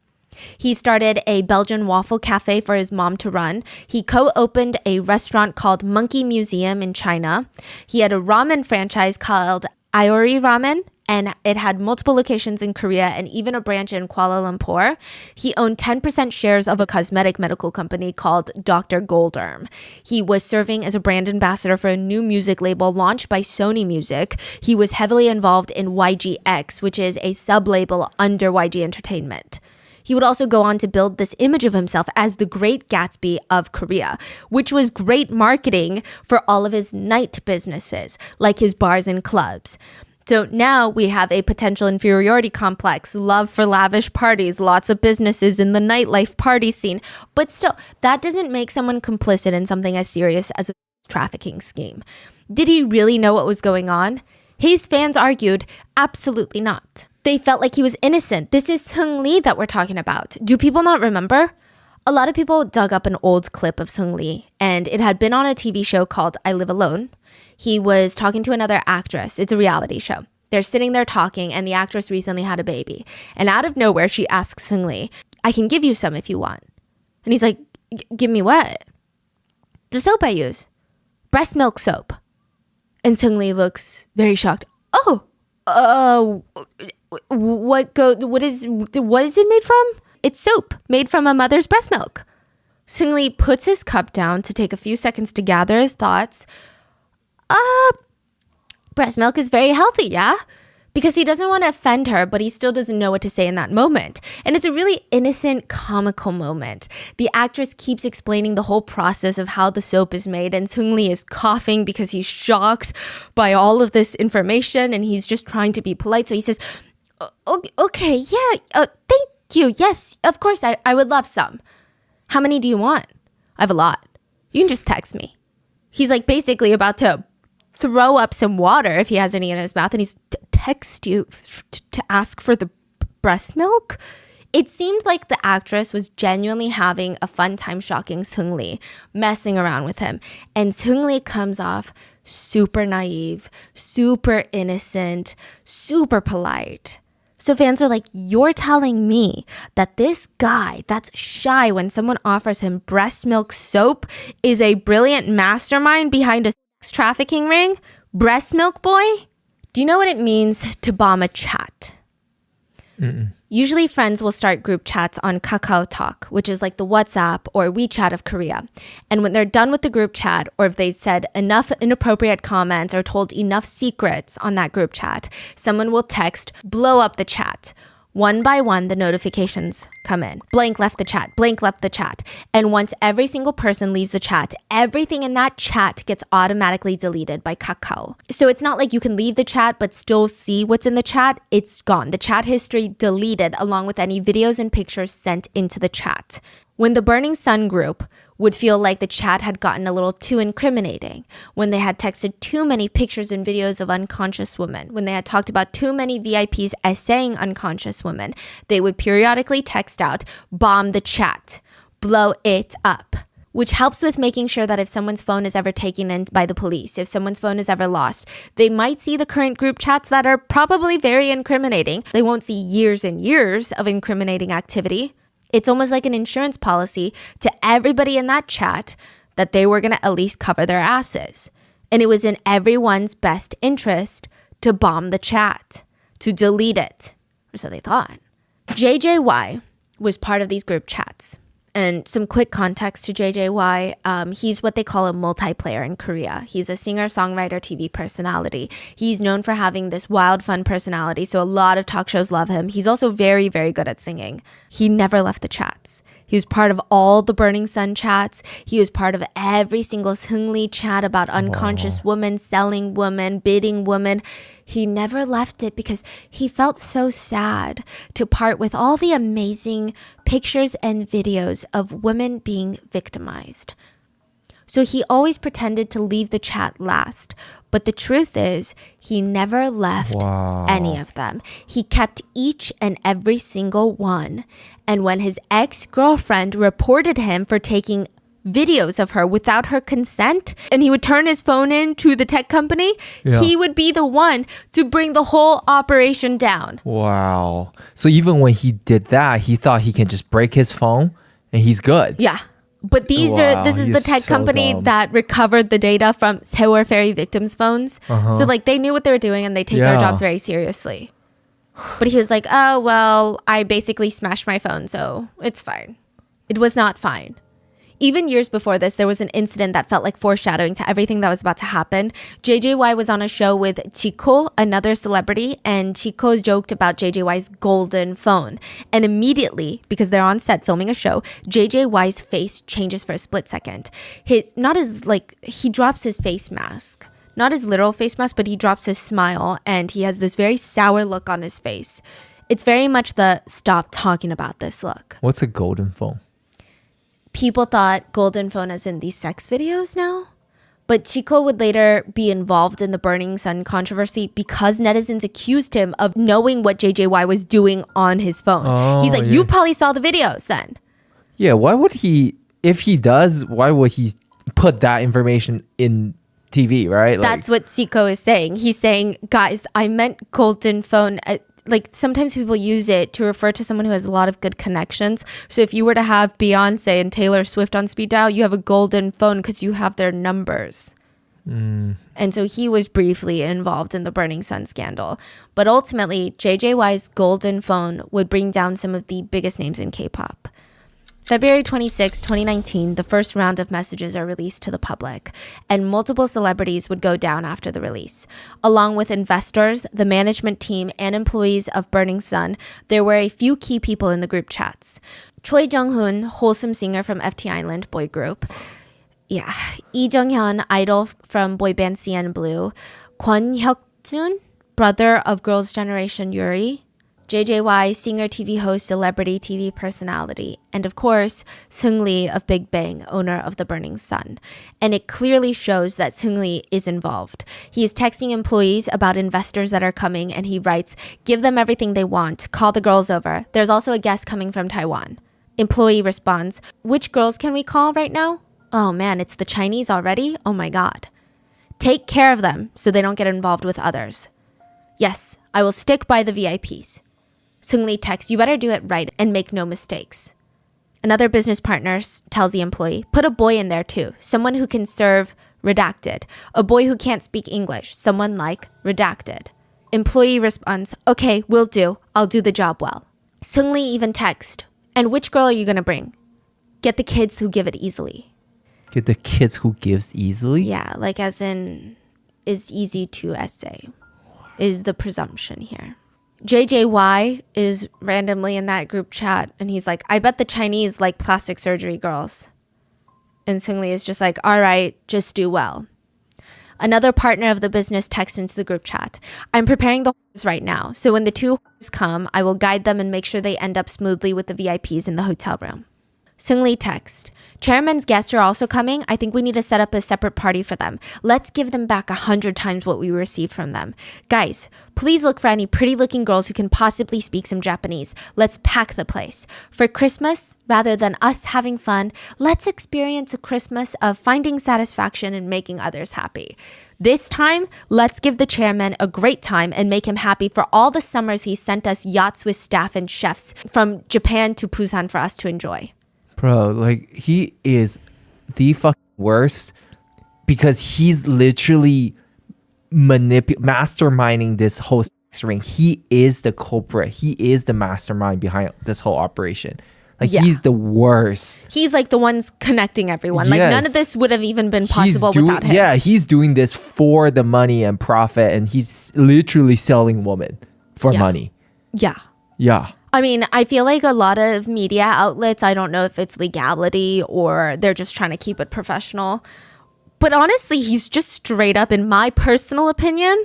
He started a Belgian waffle cafe for his mom to run. He co-opened a restaurant called Monkey Museum in China. He had a ramen franchise called Iori Ramen and it had multiple locations in Korea and even a branch in Kuala Lumpur. He owned 10% shares of a cosmetic medical company called Dr. Golderm. He was serving as a brand ambassador for a new music label launched by Sony Music. He was heavily involved in YGX, which is a sub-label under YG Entertainment. He would also go on to build this image of himself as the Great Gatsby of Korea, which was great marketing for all of his night businesses, like his bars and clubs. So now we have a potential inferiority complex, love for lavish parties, lots of businesses in the nightlife party scene. But still, that doesn't make someone complicit in something as serious as a trafficking scheme. Did he really know what was going on? His fans argued, absolutely not. They felt like he was innocent. This is Seung Lee that we're talking about. Do people not remember? A lot of people dug up an old clip of Seung Lee, and it had been on a TV show called I Live Alone. He was talking to another actress. It's a reality show. They're sitting there talking, and the actress recently had a baby. And out of nowhere, she asks Seung Lee, I can give you some if you want. And he's like, give me what? The soap I use. Breast milk soap. And Seung Lee looks very shocked. What is it made from? It's soap made from a mother's breast milk. Seung Lee puts his cup down to take a few seconds to gather his thoughts. Breast milk is very healthy, yeah? Because he doesn't want to offend her, but he still doesn't know what to say in that moment. And it's a really innocent, comical moment. The actress keeps explaining the whole process of how the soap is made, and Seung Lee is coughing because he's shocked by all of this information, and he's just trying to be polite. So he says, okay, yeah, thank you. Yes, of course, I would love some. How many do you want? I have a lot. You can just text me. He's like basically about to throw up some water if he has any in his mouth, and he's text you to ask for the breast milk. It seemed like the actress was genuinely having a fun time shocking Seung Lee, messing around with him. And Seung Lee comes off super naive, super innocent, super polite. So fans are like, you're telling me that this guy that's shy when someone offers him breast milk soap is a brilliant mastermind behind a sex trafficking ring? Breast milk boy? Do you know what it means to bomb a chat? Usually friends will start group chats on Kakao Talk, which is like the WhatsApp or WeChat of Korea. And when they're done with the group chat, or if they've said enough inappropriate comments or told enough secrets on that group chat, someone will text, blow up the chat. One by one, the notifications come in. Blank left the chat, blank left the chat. And once every single person leaves the chat, everything in that chat gets automatically deleted by Kakao. So it's not like you can leave the chat but still see what's in the chat. It's gone. The chat history deleted along with any videos and pictures sent into the chat. When the Burning Sun group would feel like the chat had gotten a little too incriminating, when they had texted too many pictures and videos of unconscious women, when they had talked about too many VIPs essaying unconscious women, they would periodically text out, bomb the chat, blow it up, which helps with making sure that if someone's phone is ever taken in by the police, if someone's phone is ever lost, they might see the current group chats that are probably very incriminating. They won't see years and years of incriminating activity. It's almost like an insurance policy to everybody in that chat that they were going to at least cover their asses. And it was in everyone's best interest to bomb the chat, to delete it. Or so they thought. JJY was part of these group chats. And some quick context to JJY, he's what they call a multiplayer in Korea. He's a singer-songwriter TV personality. He's known for having this wild, fun personality, so a lot of talk shows love him. He's also very, very good at singing. He never left the chats. He was part of all the Burning Sun chats. He was part of every single Seung Lee chat about unconscious women, selling women, bidding women. He never left it because he felt so sad to part with all the amazing pictures and videos of women being victimized. So he always pretended to leave the chat last. But the truth is, he never left any of them. He kept each and every single one. And when his ex-girlfriend reported him for taking videos of her without her consent, and he would turn his phone in to the tech company, he would be the one to bring the whole operation down. Wow. So even when he did that, he thought he can just break his phone and he's good. Yeah. But this is the tech company that recovered the data from Sewol Ferry victims' phones. So like they knew what they were doing and they take their jobs very seriously. But he was like, oh, well, I basically smashed my phone, so it's fine. It was not fine. Even years before this, there was an incident that felt like foreshadowing to everything that was about to happen. JJY was on a show with Chico, another celebrity, and Chico joked about JJY's golden phone. And immediately, because they're on set filming a show, JJY's face changes for a split second. He drops his face mask. Not his literal face mask, but he drops his smile, and he has this very sour look on his face. It's very much the stop talking about this look. What's a golden phone? People thought golden phone as in these sex videos now. But Chico would later be involved in the Burning Sun controversy because netizens accused him of knowing what JJY was doing on his phone. He's like, you probably saw the videos then. Yeah, why would he, if he does, why would he put that information in TV, right? That's what Chico is saying. He's saying, guys, I meant golden phone. Like sometimes people use it to refer to someone who has a lot of good connections. So if you were to have Beyonce and Taylor Swift on speed dial, you have a golden phone because you have their numbers. And so he was briefly involved in the Burning Sun scandal. But ultimately, JJY's golden phone would bring down some of the biggest names in K-pop. February 26, 2019, the first round of messages are released to the public, and multiple celebrities would go down after the release. Along with investors, the management team, and employees of Burning Sun, there were a few key people in the group chats. Choi Jung-hoon, wholesome singer from FT Island boy group. Yeah. Lee Jung-hyun, idol from boy band CN Blue. Kwon Hyuk-jun, brother of Girls' Generation Yuri. JJY, singer, TV host, celebrity TV personality, and of course, Seung-lee of Big Bang, owner of the Burning Sun. And it clearly shows that Seung-lee is involved. He is texting employees about investors that are coming, and he writes, give them everything they want, call the girls over. There's also a guest coming from Taiwan. Employee responds, which girls can we call right now? Oh man, it's the Chinese already? Oh my god. Take care of them so they don't get involved with others. Yes, I will stick by the VIPs. Seung-lee texts, you better do it right and make no mistakes. Another business partner tells the employee, put a boy in there too, someone who can serve redacted. A boy who can't speak English, someone like redacted. Employee responds, okay, will do. I'll do the job well. Seung-lee even texts, and which girl are you going to bring? Get the kids who give it easily. Get the kids who gives easily? Yeah, like as in is easy to essay is the presumption here. JJY is randomly in that group chat and he's like, I bet the Chinese like plastic surgery girls. And Seung-lee is just like, all right, just do well. Another partner of the business texts into the group chat, I'm preparing the whores right now. So when the two whores come, I will guide them and make sure they end up smoothly with the VIPs in the hotel room. Seung-lee text, chairman's guests are also coming. I think we need to set up a separate party for them. Let's give them back 100 times what we received from them. Guys, please look for any pretty looking girls who can possibly speak some Japanese. Let's pack the place. For Christmas, rather than us having fun, let's experience a Christmas of finding satisfaction and making others happy. This time, let's give the chairman a great time and make him happy for all the summers he sent us yachts with staff and chefs from Japan to Busan for us to enjoy. Bro, like he is the fucking worst because he's literally masterminding this whole sex ring. He is the culprit. He is the mastermind behind this whole operation. Like he's the worst. He's like the ones connecting everyone. Like none of this would have even been possible without him. Yeah, he's doing this for the money and profit, and he's literally selling women for money. Yeah. Yeah. I mean, I feel like a lot of media outlets, I don't know if it's legality or they're just trying to keep it professional. But honestly, he's just straight up, in my personal opinion,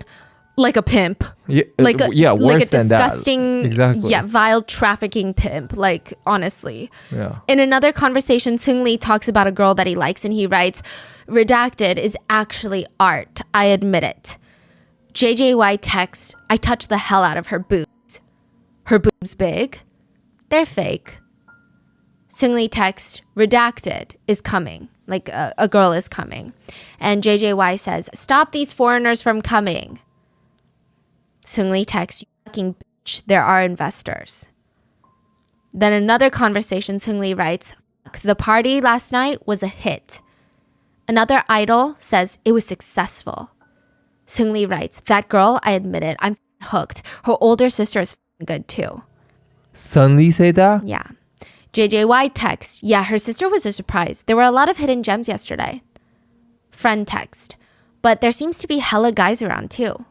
like a pimp. Yeah, like worse like a than disgusting, that. Exactly. Yeah, vile trafficking pimp. Like, honestly. Yeah. In another conversation, Seung-lee talks about a girl that he likes and he writes, redacted is actually art. I admit it. JJY texts, I touched the hell out of her boobs. Her boobs big? They're fake. Seung-lee text, redacted is coming. Like a girl is coming. And JJY says, stop these foreigners from coming. Seung-lee text, you fucking bitch, there are investors. Then another conversation, Seung-lee writes, Park, the party last night was a hit. Another idol says it was successful. Seungli writes, that girl, I admit it, I'm hooked. Her older sister is good too. Sunli say that? Yeah. JJY text, yeah, her sister was a surprise. There were a lot of hidden gems yesterday. Friend text, but there seems to be hella guys around too.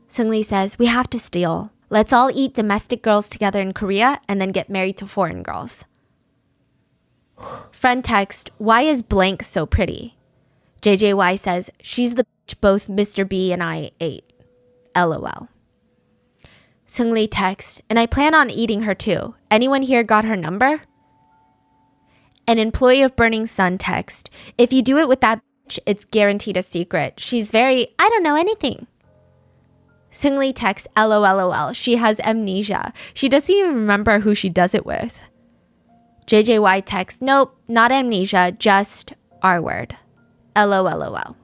Seungli says, we have to steal. Let's all eat domestic girls together in Korea and then get married to foreign girls. Friend text, why is blank so pretty? JJY says, she's the bitch both Mr. B and I ate. LOL. Seungli text, and I plan on eating her too. Anyone here got her number? An employee of Burning Sun text, if you do it with that bitch, it's guaranteed a secret. She's very, I don't know anything. Seungli texts, LOLOL, she has amnesia. She doesn't even remember who she does it with. JJY texts, nope, not amnesia, just R word. LOLOL.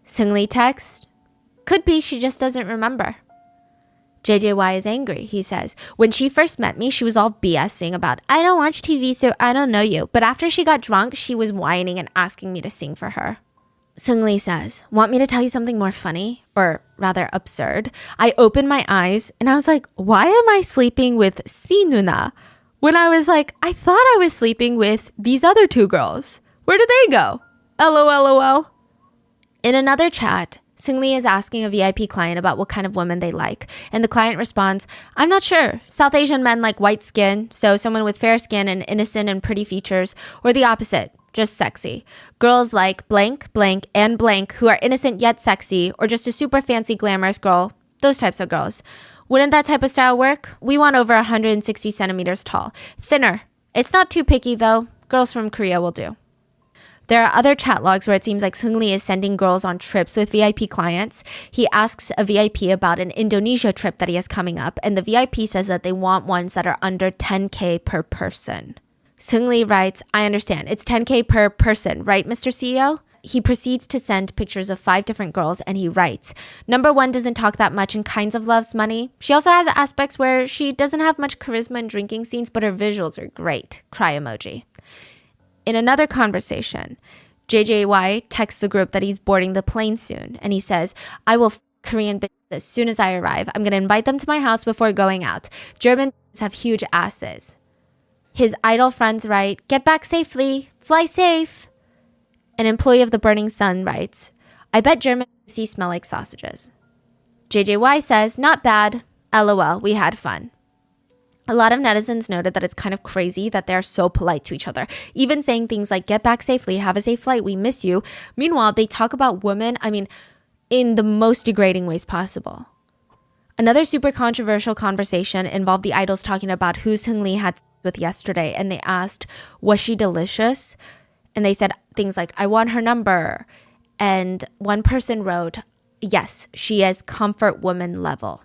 Seungli texts, could be she just doesn't remember. JJY is angry. He says, when she first met me, she was all BSing about, I don't watch TV, so I don't know you. But after she got drunk, she was whining and asking me to sing for her. Seungli says, want me to tell you something more funny? Or rather absurd? I opened my eyes and I was like, why am I sleeping with Si Nuna? When I was like, I thought I was sleeping with these other two girls. Where did they go? LOLOL. In another chat, Seungli is asking a VIP client about what kind of women they like. And the client responds, I'm not sure. South Asian men like white skin, so someone with fair skin and innocent and pretty features, or the opposite, just sexy. Girls like blank, blank, and blank who are innocent yet sexy, or just a super fancy glamorous girl. Those types of girls. Wouldn't that type of style work? We want over 160 centimeters tall. Thinner. It's not too picky though. Girls from Korea will do. There are other chat logs where it seems like Seungli is sending girls on trips with VIP clients. He asks a VIP about an Indonesia trip that he has coming up, and the VIP says that they want ones that are under 10K per person. Seungli writes, I understand. It's 10K per person, right, Mr. CEO? He proceeds to send pictures of 5 different girls, and he writes, number 1 doesn't talk that much and kinds of loves money. She also has aspects where she doesn't have much charisma in drinking scenes, but her visuals are great. Cry emoji. In another conversation, JJY texts the group that he's boarding the plane soon, and he says, I will Korean bitches as soon as I arrive. I'm going to invite them to my house before going out. German bitches have huge asses. His idol friends write, get back safely, fly safe. An employee of the Burning Sun writes, I bet German bitches smell like sausages. JJY says, not bad. LOL, we had fun. A lot of netizens noted that it's kind of crazy that they're so polite to each other, even saying things like, get back safely, have a safe flight, we miss you. Meanwhile, they talk about women, in the most degrading ways possible. Another super controversial conversation involved the idols talking about who Seungli had sex with yesterday, and they asked, was she delicious? And they said things like, I want her number. And one person wrote, yes, she is comfort woman level.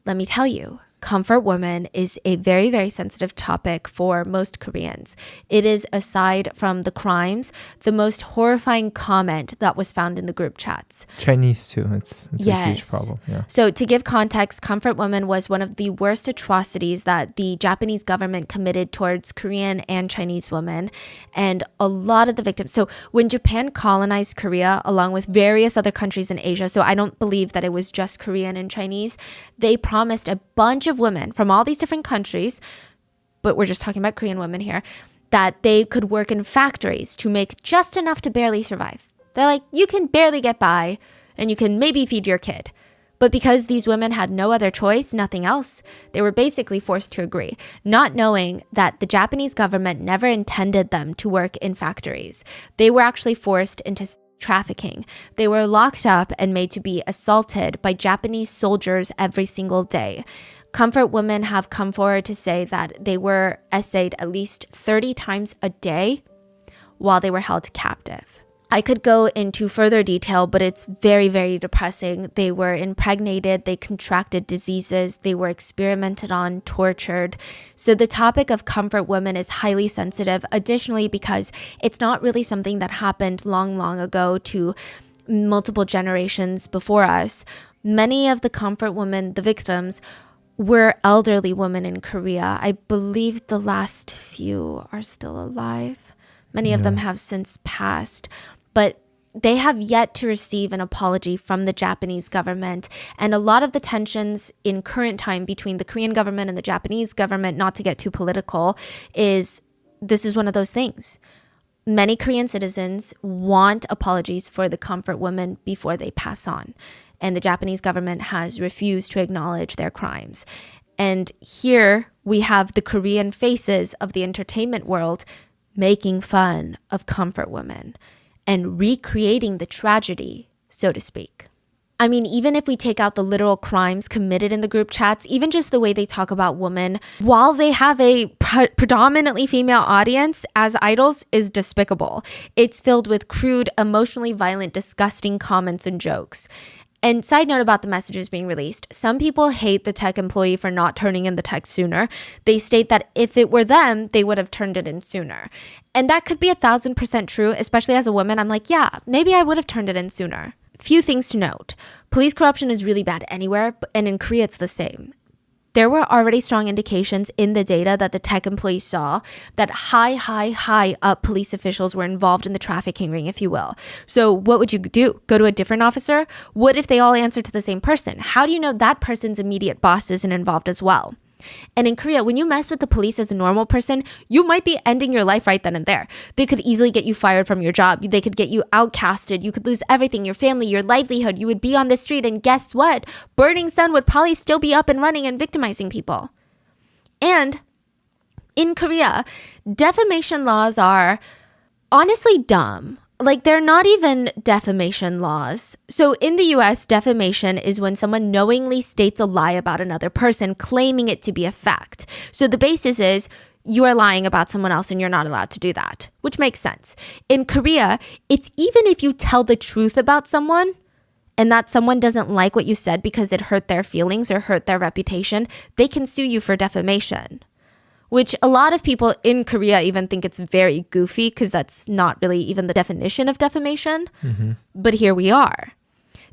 Let me tell you, comfort woman is a very, very sensitive topic for most Koreans. It is, aside from the crimes, the most horrifying comment that was found in the group chats. Chinese too. It's a huge problem. Yeah. So to give context, comfort woman was one of the worst atrocities that the Japanese government committed towards Korean and Chinese women. And a lot of the victims. So when Japan colonized Korea, along with various other countries in Asia, so I don't believe that it was just Korean and Chinese, they promised a bunch of women from all these different countries, but we're just talking about Korean women here, that they could work in factories to make just enough to barely survive. They're like, you can barely get by and you can maybe feed your kid. But because these women had no other choice, nothing else, they were basically forced to agree, not knowing that the Japanese government never intended them to work in factories. They were actually forced into trafficking. They were locked up and made to be assaulted by Japanese soldiers every single day. Comfort women have come forward to say that they were essayed at least 30 times a day while they were held captive. I could go into further detail, but it's very, very depressing. They were impregnated, they contracted diseases, they were experimented on, tortured. So the topic of comfort women is highly sensitive, additionally because it's not really something that happened long, long ago to multiple generations before us. Many of the comfort women, the victims, were elderly women in Korea. I believe the last few are still alive. Many of them have since passed, but they have yet to receive an apology from the Japanese government. And a lot of the tensions in current time between the Korean government and the Japanese government, not to get too political, is this is one of those things. Many Korean citizens want apologies for the comfort women before they pass on. And the Japanese government has refused to acknowledge their crimes. And here we have the Korean faces of the entertainment world making fun of comfort women and recreating the tragedy, so to speak. I mean, even if we take out the literal crimes committed in the group chats, even just the way they talk about women, while they have a predominantly female audience as idols, is despicable. It's filled with crude, emotionally violent, disgusting comments and jokes. And side note about the messages being released, some people hate the tech employee for not turning in the text sooner. They state that if it were them, they would have turned it in sooner. And that could be 1,000% true, especially as a woman. I'm like, yeah, maybe I would have turned it in sooner. Few things to note. Police corruption is really bad anywhere, and in Korea it's the same. There were already strong indications in the data that the tech employees saw that high up police officials were involved in the trafficking ring, if you will. So what would you do? Go to a different officer? What if they all answer to the same person? How do you know that person's immediate boss isn't involved as well? And in Korea, when you mess with the police as a normal person, you might be ending your life right then and there. They could easily get you fired from your job. They could get you outcasted. You could lose everything, your family, your livelihood. You would be on the street, and guess what? Burning Sun would probably still be up and running and victimizing people. And in Korea, defamation laws are honestly dumb. Like, they're not even defamation laws. So in the US, defamation is when someone knowingly states a lie about another person, claiming it to be a fact. So the basis is you are lying about someone else and you're not allowed to do that, which makes sense. In Korea, it's even if you tell the truth about someone and that someone doesn't like what you said because it hurt their feelings or hurt their reputation, they can sue you for defamation. Which a lot of people in Korea even think it's very goofy because that's not really even the definition of defamation. Mm-hmm. But here we are.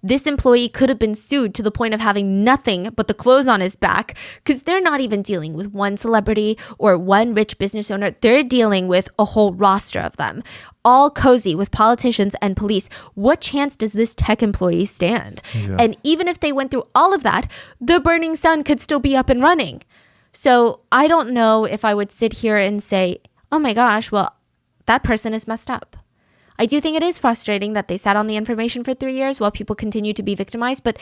This employee could have been sued to the point of having nothing but the clothes on his back because they're not even dealing with one celebrity or one rich business owner. They're dealing with a whole roster of them, all cozy with politicians and police. What chance does this tech employee stand? Yeah. And even if they went through all of that, the Burning Sun could still be up and running. So I don't know if I would sit here and say, oh my gosh, well, that person is messed up. I do think it is frustrating that they sat on the information for 3 years while people continue to be victimized. But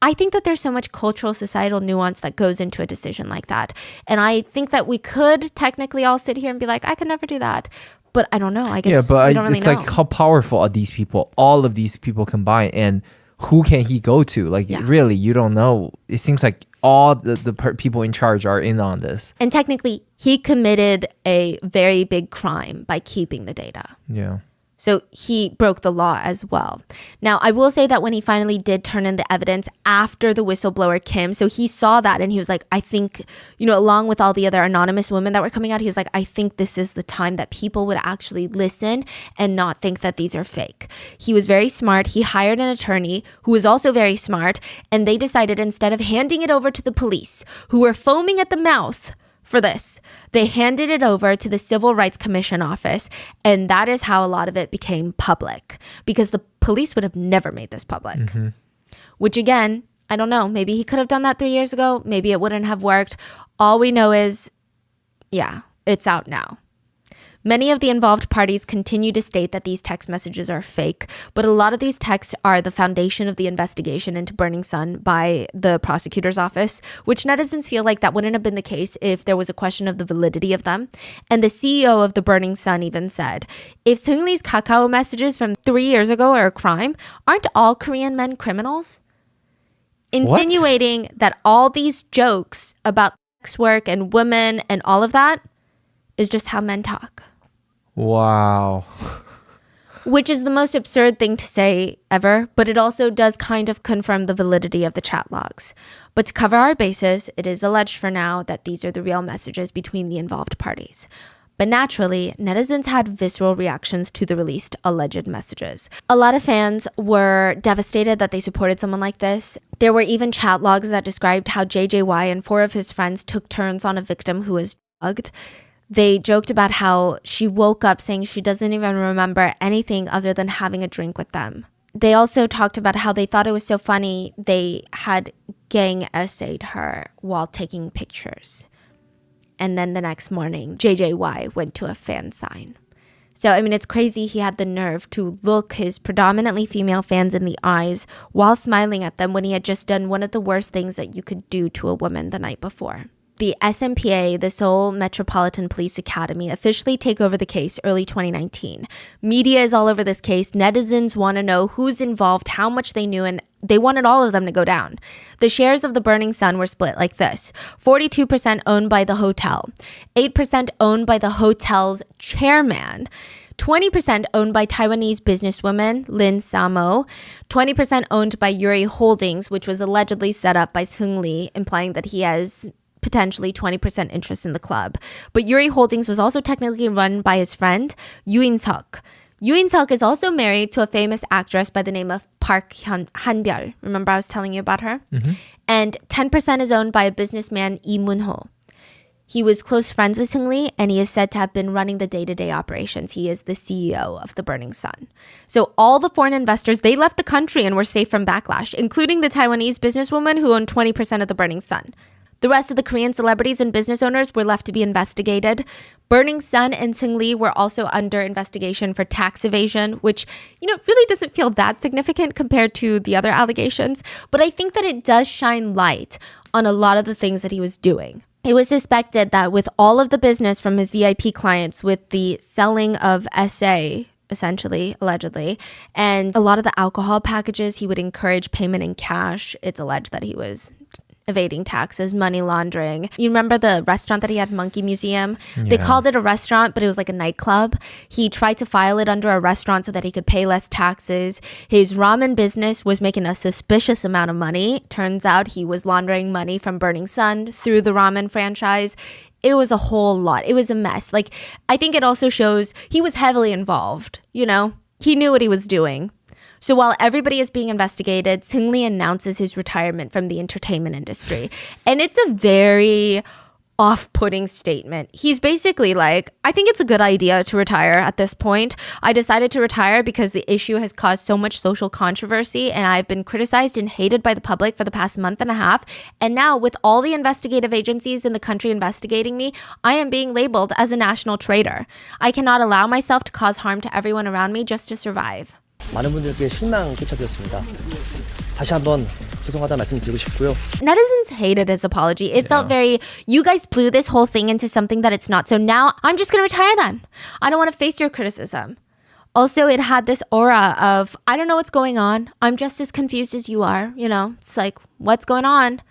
I think that there's so much cultural, societal nuance that goes into a decision like that. And I think that we could technically all sit here and be like, I could never do that. But I don't know. I guess we don't really know. It's like, how powerful are these people? All of these people combined. And who can he go to? Like, really, you don't know. It seems like all the people in charge are in on this. And technically, he committed a very big crime by keeping the data. Yeah. So he broke the law as well. Now, I will say that when he finally did turn in the evidence after the whistleblower Kim, so he saw that and he was like, I think, along with all the other anonymous women that were coming out, he was like, I think this is the time that people would actually listen and not think that these are fake. He was very smart. He hired an attorney who was also very smart. And they decided instead of handing it over to the police, who were foaming at the mouth for this, they handed it over to the Civil Rights Commission office, and that is how a lot of it became public, because the police would have never made this public. Mm-hmm. Which again, I don't know, maybe he could have done that 3 years ago, maybe it wouldn't have worked. All we know is, it's out now. Many of the involved parties continue to state that these text messages are fake, but a lot of these texts are the foundation of the investigation into Burning Sun by the prosecutor's office, which netizens feel like that wouldn't have been the case if there was a question of the validity of them. And the CEO of the Burning Sun even said, if Seung-lee's Kakao messages from 3 years ago are a crime, aren't all Korean men criminals? Insinuating that all these jokes about sex work and women and all of that is just how men talk. Wow. Which is the most absurd thing to say ever, but it also does kind of confirm the validity of the chat logs. But to cover our bases, it is alleged for now that these are the real messages between the involved parties. But naturally, netizens had visceral reactions to the released alleged messages. A lot of fans were devastated that they supported someone like this. There were even chat logs that described how JJY and 4 of his friends took turns on a victim who was drugged. They joked about how she woke up saying she doesn't even remember anything other than having a drink with them. They also talked about how they thought it was so funny they had gang essayed her while taking pictures. And then the next morning, JJY went to a fan sign. So, I mean, it's crazy he had the nerve to look his predominantly female fans in the eyes while smiling at them when he had just done one of the worst things that you could do to a woman the night before. The SMPA, the Seoul Metropolitan Police Academy, officially take over the case early 2019. Media is all over this case. Netizens want to know who's involved, how much they knew, and they wanted all of them to go down. The shares of the Burning Sun were split like this. 42% owned by the hotel, 8% owned by the hotel's chairman, 20% owned by Taiwanese businesswoman Lin Samo, 20% owned by Yuri Holdings, which was allegedly set up by Seung Lee, implying that he has potentially 20% interest in the club. But Yuri Holdings was also technically run by his friend, Yoo In-seok. Yoo In-seok is also married to a famous actress by the name of Park Han-byul. Remember I was telling you about her? Mm-hmm. And 10% is owned by a businessman, Lee Moon-ho. He was close friends with Seung Lee, and he is said to have been running the day-to-day operations. He is the CEO of the Burning Sun. So all the foreign investors, they left the country and were safe from backlash, including the Taiwanese businesswoman who owned 20% of the Burning Sun. The rest of the Korean celebrities and business owners were left to be investigated. Burning Sun and Seung Lee were also under investigation for tax evasion, which, really doesn't feel that significant compared to the other allegations. But I think that it does shine light on a lot of the things that he was doing. It was suspected that with all of the business from his VIP clients, with the selling of SA, essentially, allegedly, and a lot of the alcohol packages, he would encourage payment in cash. It's alleged that he was evading taxes, money laundering. You remember the restaurant that he had, Monkey Museum? Yeah. They called it a restaurant, but it was like a nightclub. He tried to file it under a restaurant so that he could pay less taxes. His ramen business was making a suspicious amount of money. Turns out he was laundering money from Burning Sun through the ramen franchise. It was a whole lot. It was a mess. I think it also shows he was heavily involved, He knew what he was doing. So while everybody is being investigated, Seung Lee announces his retirement from the entertainment industry. And it's a very off-putting statement. He's basically like, I think it's a good idea to retire at this point. I decided to retire because the issue has caused so much social controversy and I've been criticized and hated by the public for the past month and a half. And now with all the investigative agencies in the country investigating me, I am being labeled as a national traitor. I cannot allow myself to cause harm to everyone around me just to survive. 많은 분들께 실망 끼쳐드렸습니다. 다시 한번 죄송하다 말씀드리고 싶고요. Netizens hated his apology. It felt very, you guys blew this whole thing into something that it's not. So now I'm just going to retire then. I don't want to face your criticism. Also, it had this aura of, I don't know what's going on. I'm just as confused as you are. It's like, what's going on?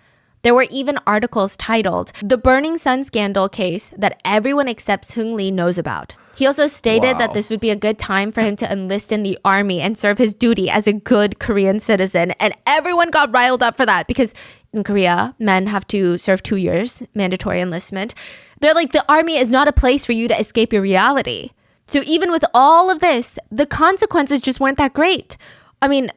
There were even articles titled, The Burning Sun Scandal Case That Everyone Except Seung Lee Knows About. He also stated that this would be a good time for him to enlist in the army and serve his duty as a good Korean citizen. And everyone got riled up for that because in Korea, men have to serve 2 years, mandatory enlistment. They're like, the army is not a place for you to escape your reality. So even with all of this, the consequences just weren't that great. I mean,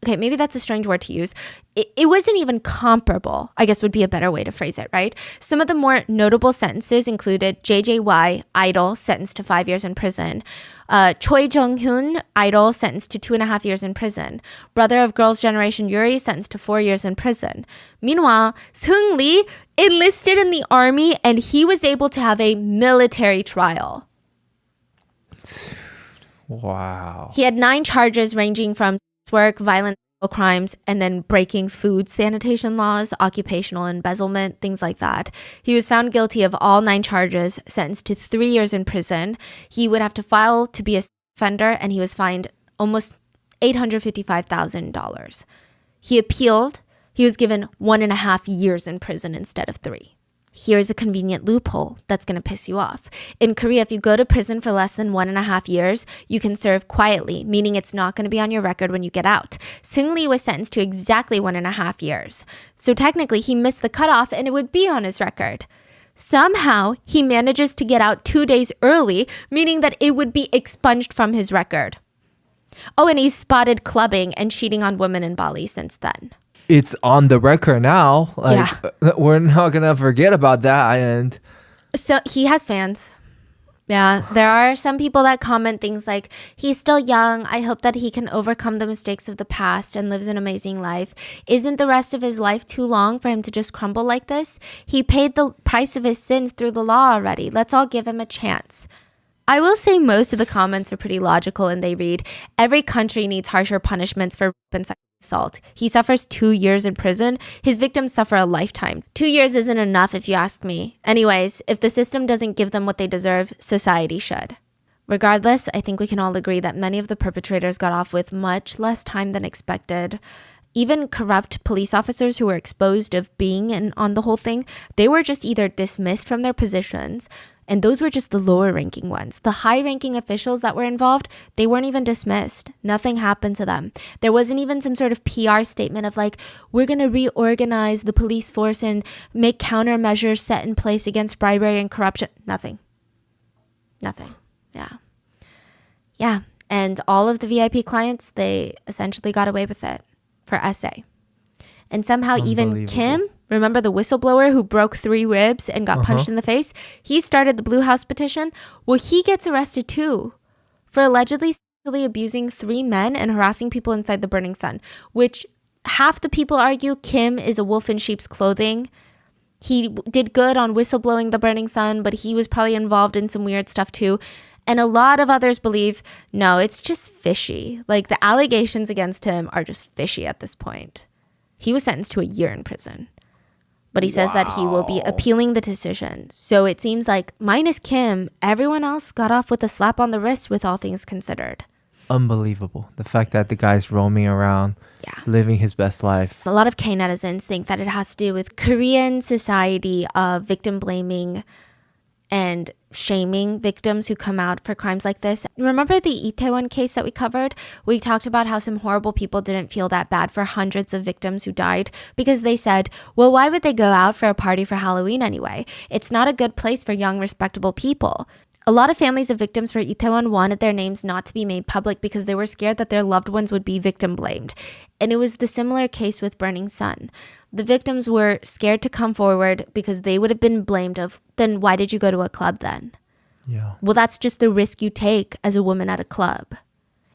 okay, maybe that's a strange word to use. It wasn't even comparable, I guess would be a better way to phrase it, right? Some of the more notable sentences included JJY, idol, sentenced to 5 years in prison. Choi Jong-hyun, idol, sentenced to 2.5 years in prison. Brother of Girls' Generation Yuri, sentenced to 4 years in prison. Meanwhile, Seung Lee enlisted in the army and he was able to have a military trial. Wow. He had 9 charges ranging from work, violent crimes, and then breaking food sanitation laws, occupational embezzlement, things like that. He was found guilty of all 9 charges, sentenced to 3 years in prison. He would have to file to be a offender, and he was fined almost $855,000. He appealed. He was given 1.5 years in prison instead of 3. Here's a convenient loophole that's going to piss you off. In Korea, if you go to prison for less than 1.5 years, you can serve quietly, meaning it's not going to be on your record when you get out. Seung Lee was sentenced to exactly 1.5 years. So technically, he missed the cutoff and it would be on his record. Somehow, he manages to get out 2 days early, meaning that it would be expunged from his record. Oh, and he's spotted clubbing and cheating on women in Bali since then. It's on the record now. Like, we're not gonna forget about that. And So he has fans. Yeah, there are some people that comment things like, he's still young. I hope that he can overcome the mistakes of the past and lives an amazing life. Isn't the rest of his life too long for him to just crumble like this? He paid the price of his sins through the law already. Let's all give him a chance. I will say most of the comments are pretty logical, and they read, every country needs harsher punishments for rape and sexual assault. He suffers 2 years in prison. His victims suffer a lifetime. 2 years isn't enough if you ask me. Anyways, if the system doesn't give them what they deserve, society should. Regardless, I think we can all agree that many of the perpetrators got off with much less time than expected. Even corrupt police officers who were exposed of being in on the whole thing, they were just either dismissed from their positions, and those were just the lower ranking ones. The high ranking officials that were involved, they weren't even dismissed. Nothing happened to them. There wasn't even some sort of PR statement of like, we're going to reorganize the police force and make countermeasures set in place against bribery and corruption. Nothing. Yeah. Yeah. And all of the VIP clients, they essentially got away with it for SA. And somehow even Kim, remember the whistleblower who broke 3 ribs and got punched in the face? He started the Blue House petition. Well, he gets arrested too for allegedly sexually abusing 3 men and harassing people inside the Burning Sun, which half the people argue Kim is a wolf in sheep's clothing. He did good on whistleblowing the Burning Sun, but he was probably involved in some weird stuff too. And a lot of others believe, no, it's just fishy. Like the allegations against him are just fishy at this point. He was sentenced to a year in prison. But he says that he will be appealing the decision. So it seems like, minus Kim, everyone else got off with a slap on the wrist with all things considered. Unbelievable. The fact that the guy's roaming around, living his best life. A lot of K netizens think that it has to do with Korean society of victim blaming and shaming victims who come out for crimes like this. Remember the Itaewon case that we covered? We talked about how some horrible people didn't feel that bad for hundreds of victims who died because they said, well, why would they go out for a party for Halloween anyway? It's not a good place for young, respectable people. A lot of families of victims for Itaewon wanted their names not to be made public because they were scared that their loved ones would be victim blamed. And it was the similar case with Burning Sun. The victims were scared to come forward because they would have been blamed of, then why did you go to a club then? Yeah. Well, that's just the risk you take as a woman at a club.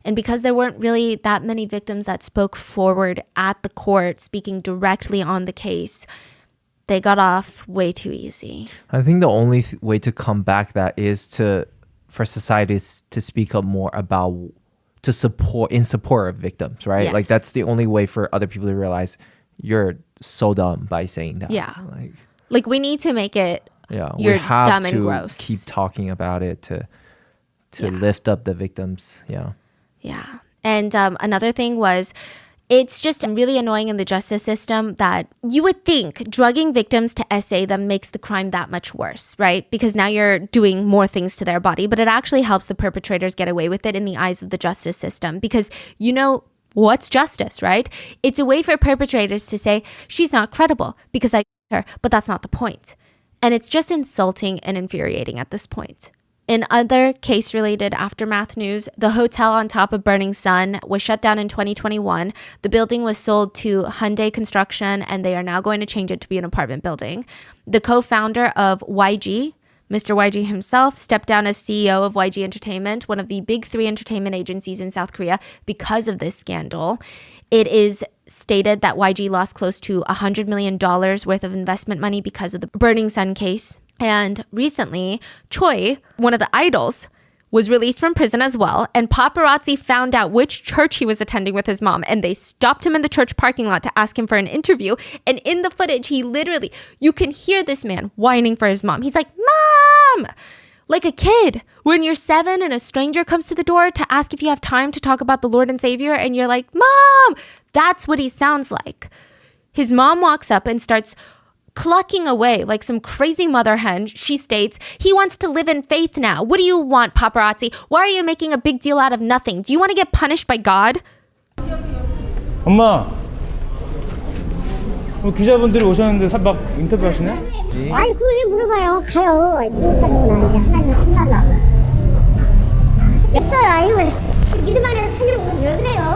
And because there weren't really that many victims that spoke forward at the court, speaking directly on the case, they got off way too easy. I think the only way to combat that is for societies to speak up more about in support of victims, right? Yes. Like that's the only way for other people to realize you're so dumb by saying that. Yeah. Like we need to make it we have dumb to and gross. keep talking about it to lift up the victims. Yeah. And another thing was, it's just really annoying in the justice system that you would think drugging victims to SA them makes the crime that much worse, right? Because now you're doing more things to their body, but it actually helps the perpetrators get away with it in the eyes of the justice system because you know what's justice, right? It's a way for perpetrators to say, she's not credible because I her, but that's not the point. And it's just insulting and infuriating at this point. In other case-related aftermath news, the hotel on top of Burning Sun was shut down in 2021. The building was sold to Hyundai Construction, and they are now going to change it to be an apartment building. The co-founder of YG, Mr. YG himself, stepped down as CEO of YG Entertainment, one of the big 3 entertainment agencies in South Korea, because of this scandal. It is stated that YG lost close to $100 million worth of investment money because of the Burning Sun case. And recently, Choi, one of the idols, was released from prison as well. And paparazzi found out which church he was attending with his mom. And they stopped him in the church parking lot to ask him for an interview. And in the footage, he literally, you can hear this man whining for his mom. He's like, Mom! Like a kid. When you're 7 and a stranger comes to the door to ask if you have time to talk about the Lord and Savior. And you're like, Mom! That's what he sounds like. His mom walks up and starts clucking away like some crazy mother hen. She states, he wants to live in faith now. What do you want, paparazzi? Why are you making a big deal out of nothing? Do you want to get punished by God? 엄마, 기자분들이 오셨는데 막 인터뷰 하시네? 아니 그걸 물어봐요. 가요. 이렇다는 건 아니야. 하나님 끝나나. 됐어요. 아이고 믿음 안에 살려고 왜 그래요?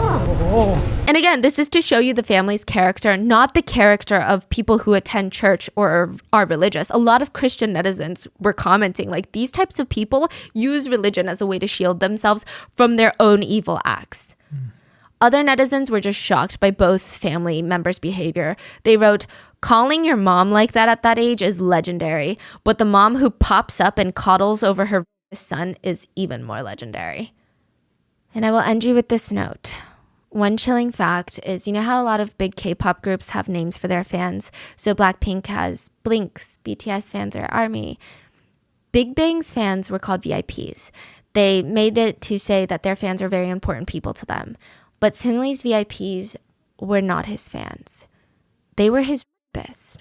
And again, this is to show you the family's character, not the character of people who attend church or are religious. A lot of Christian netizens were commenting like these types of people use religion as a way to shield themselves from their own evil acts. Other netizens were just shocked by both family members' behavior. They wrote, calling your mom like that at that age is legendary, but the mom who pops up and coddles over her son is even more legendary. And I will end you with this note. One chilling fact is, you know how a lot of big K-pop groups have names for their fans? So Blackpink has Blinks, BTS fans are ARMY. Big Bang's fans were called VIPs. They made it to say that their fans are very important people to them. But Seungri's VIPs were not his fans. They were his best.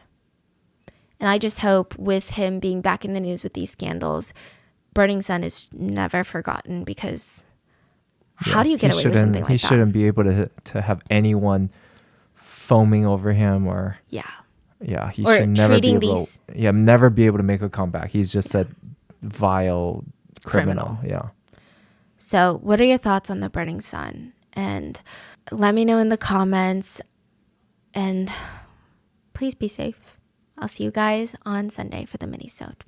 And I just hope with him being back in the news with these scandals, Burning Sun is never forgotten because how do you get away with something like that? He shouldn't be able to have anyone foaming over him or he or should never treating be able never be able to make a comeback. He's just a vile criminal. Yeah. So what are your thoughts on the Burning Sun? And let me know in the comments. And please be safe. I'll see you guys on Sunday for the mini-sode.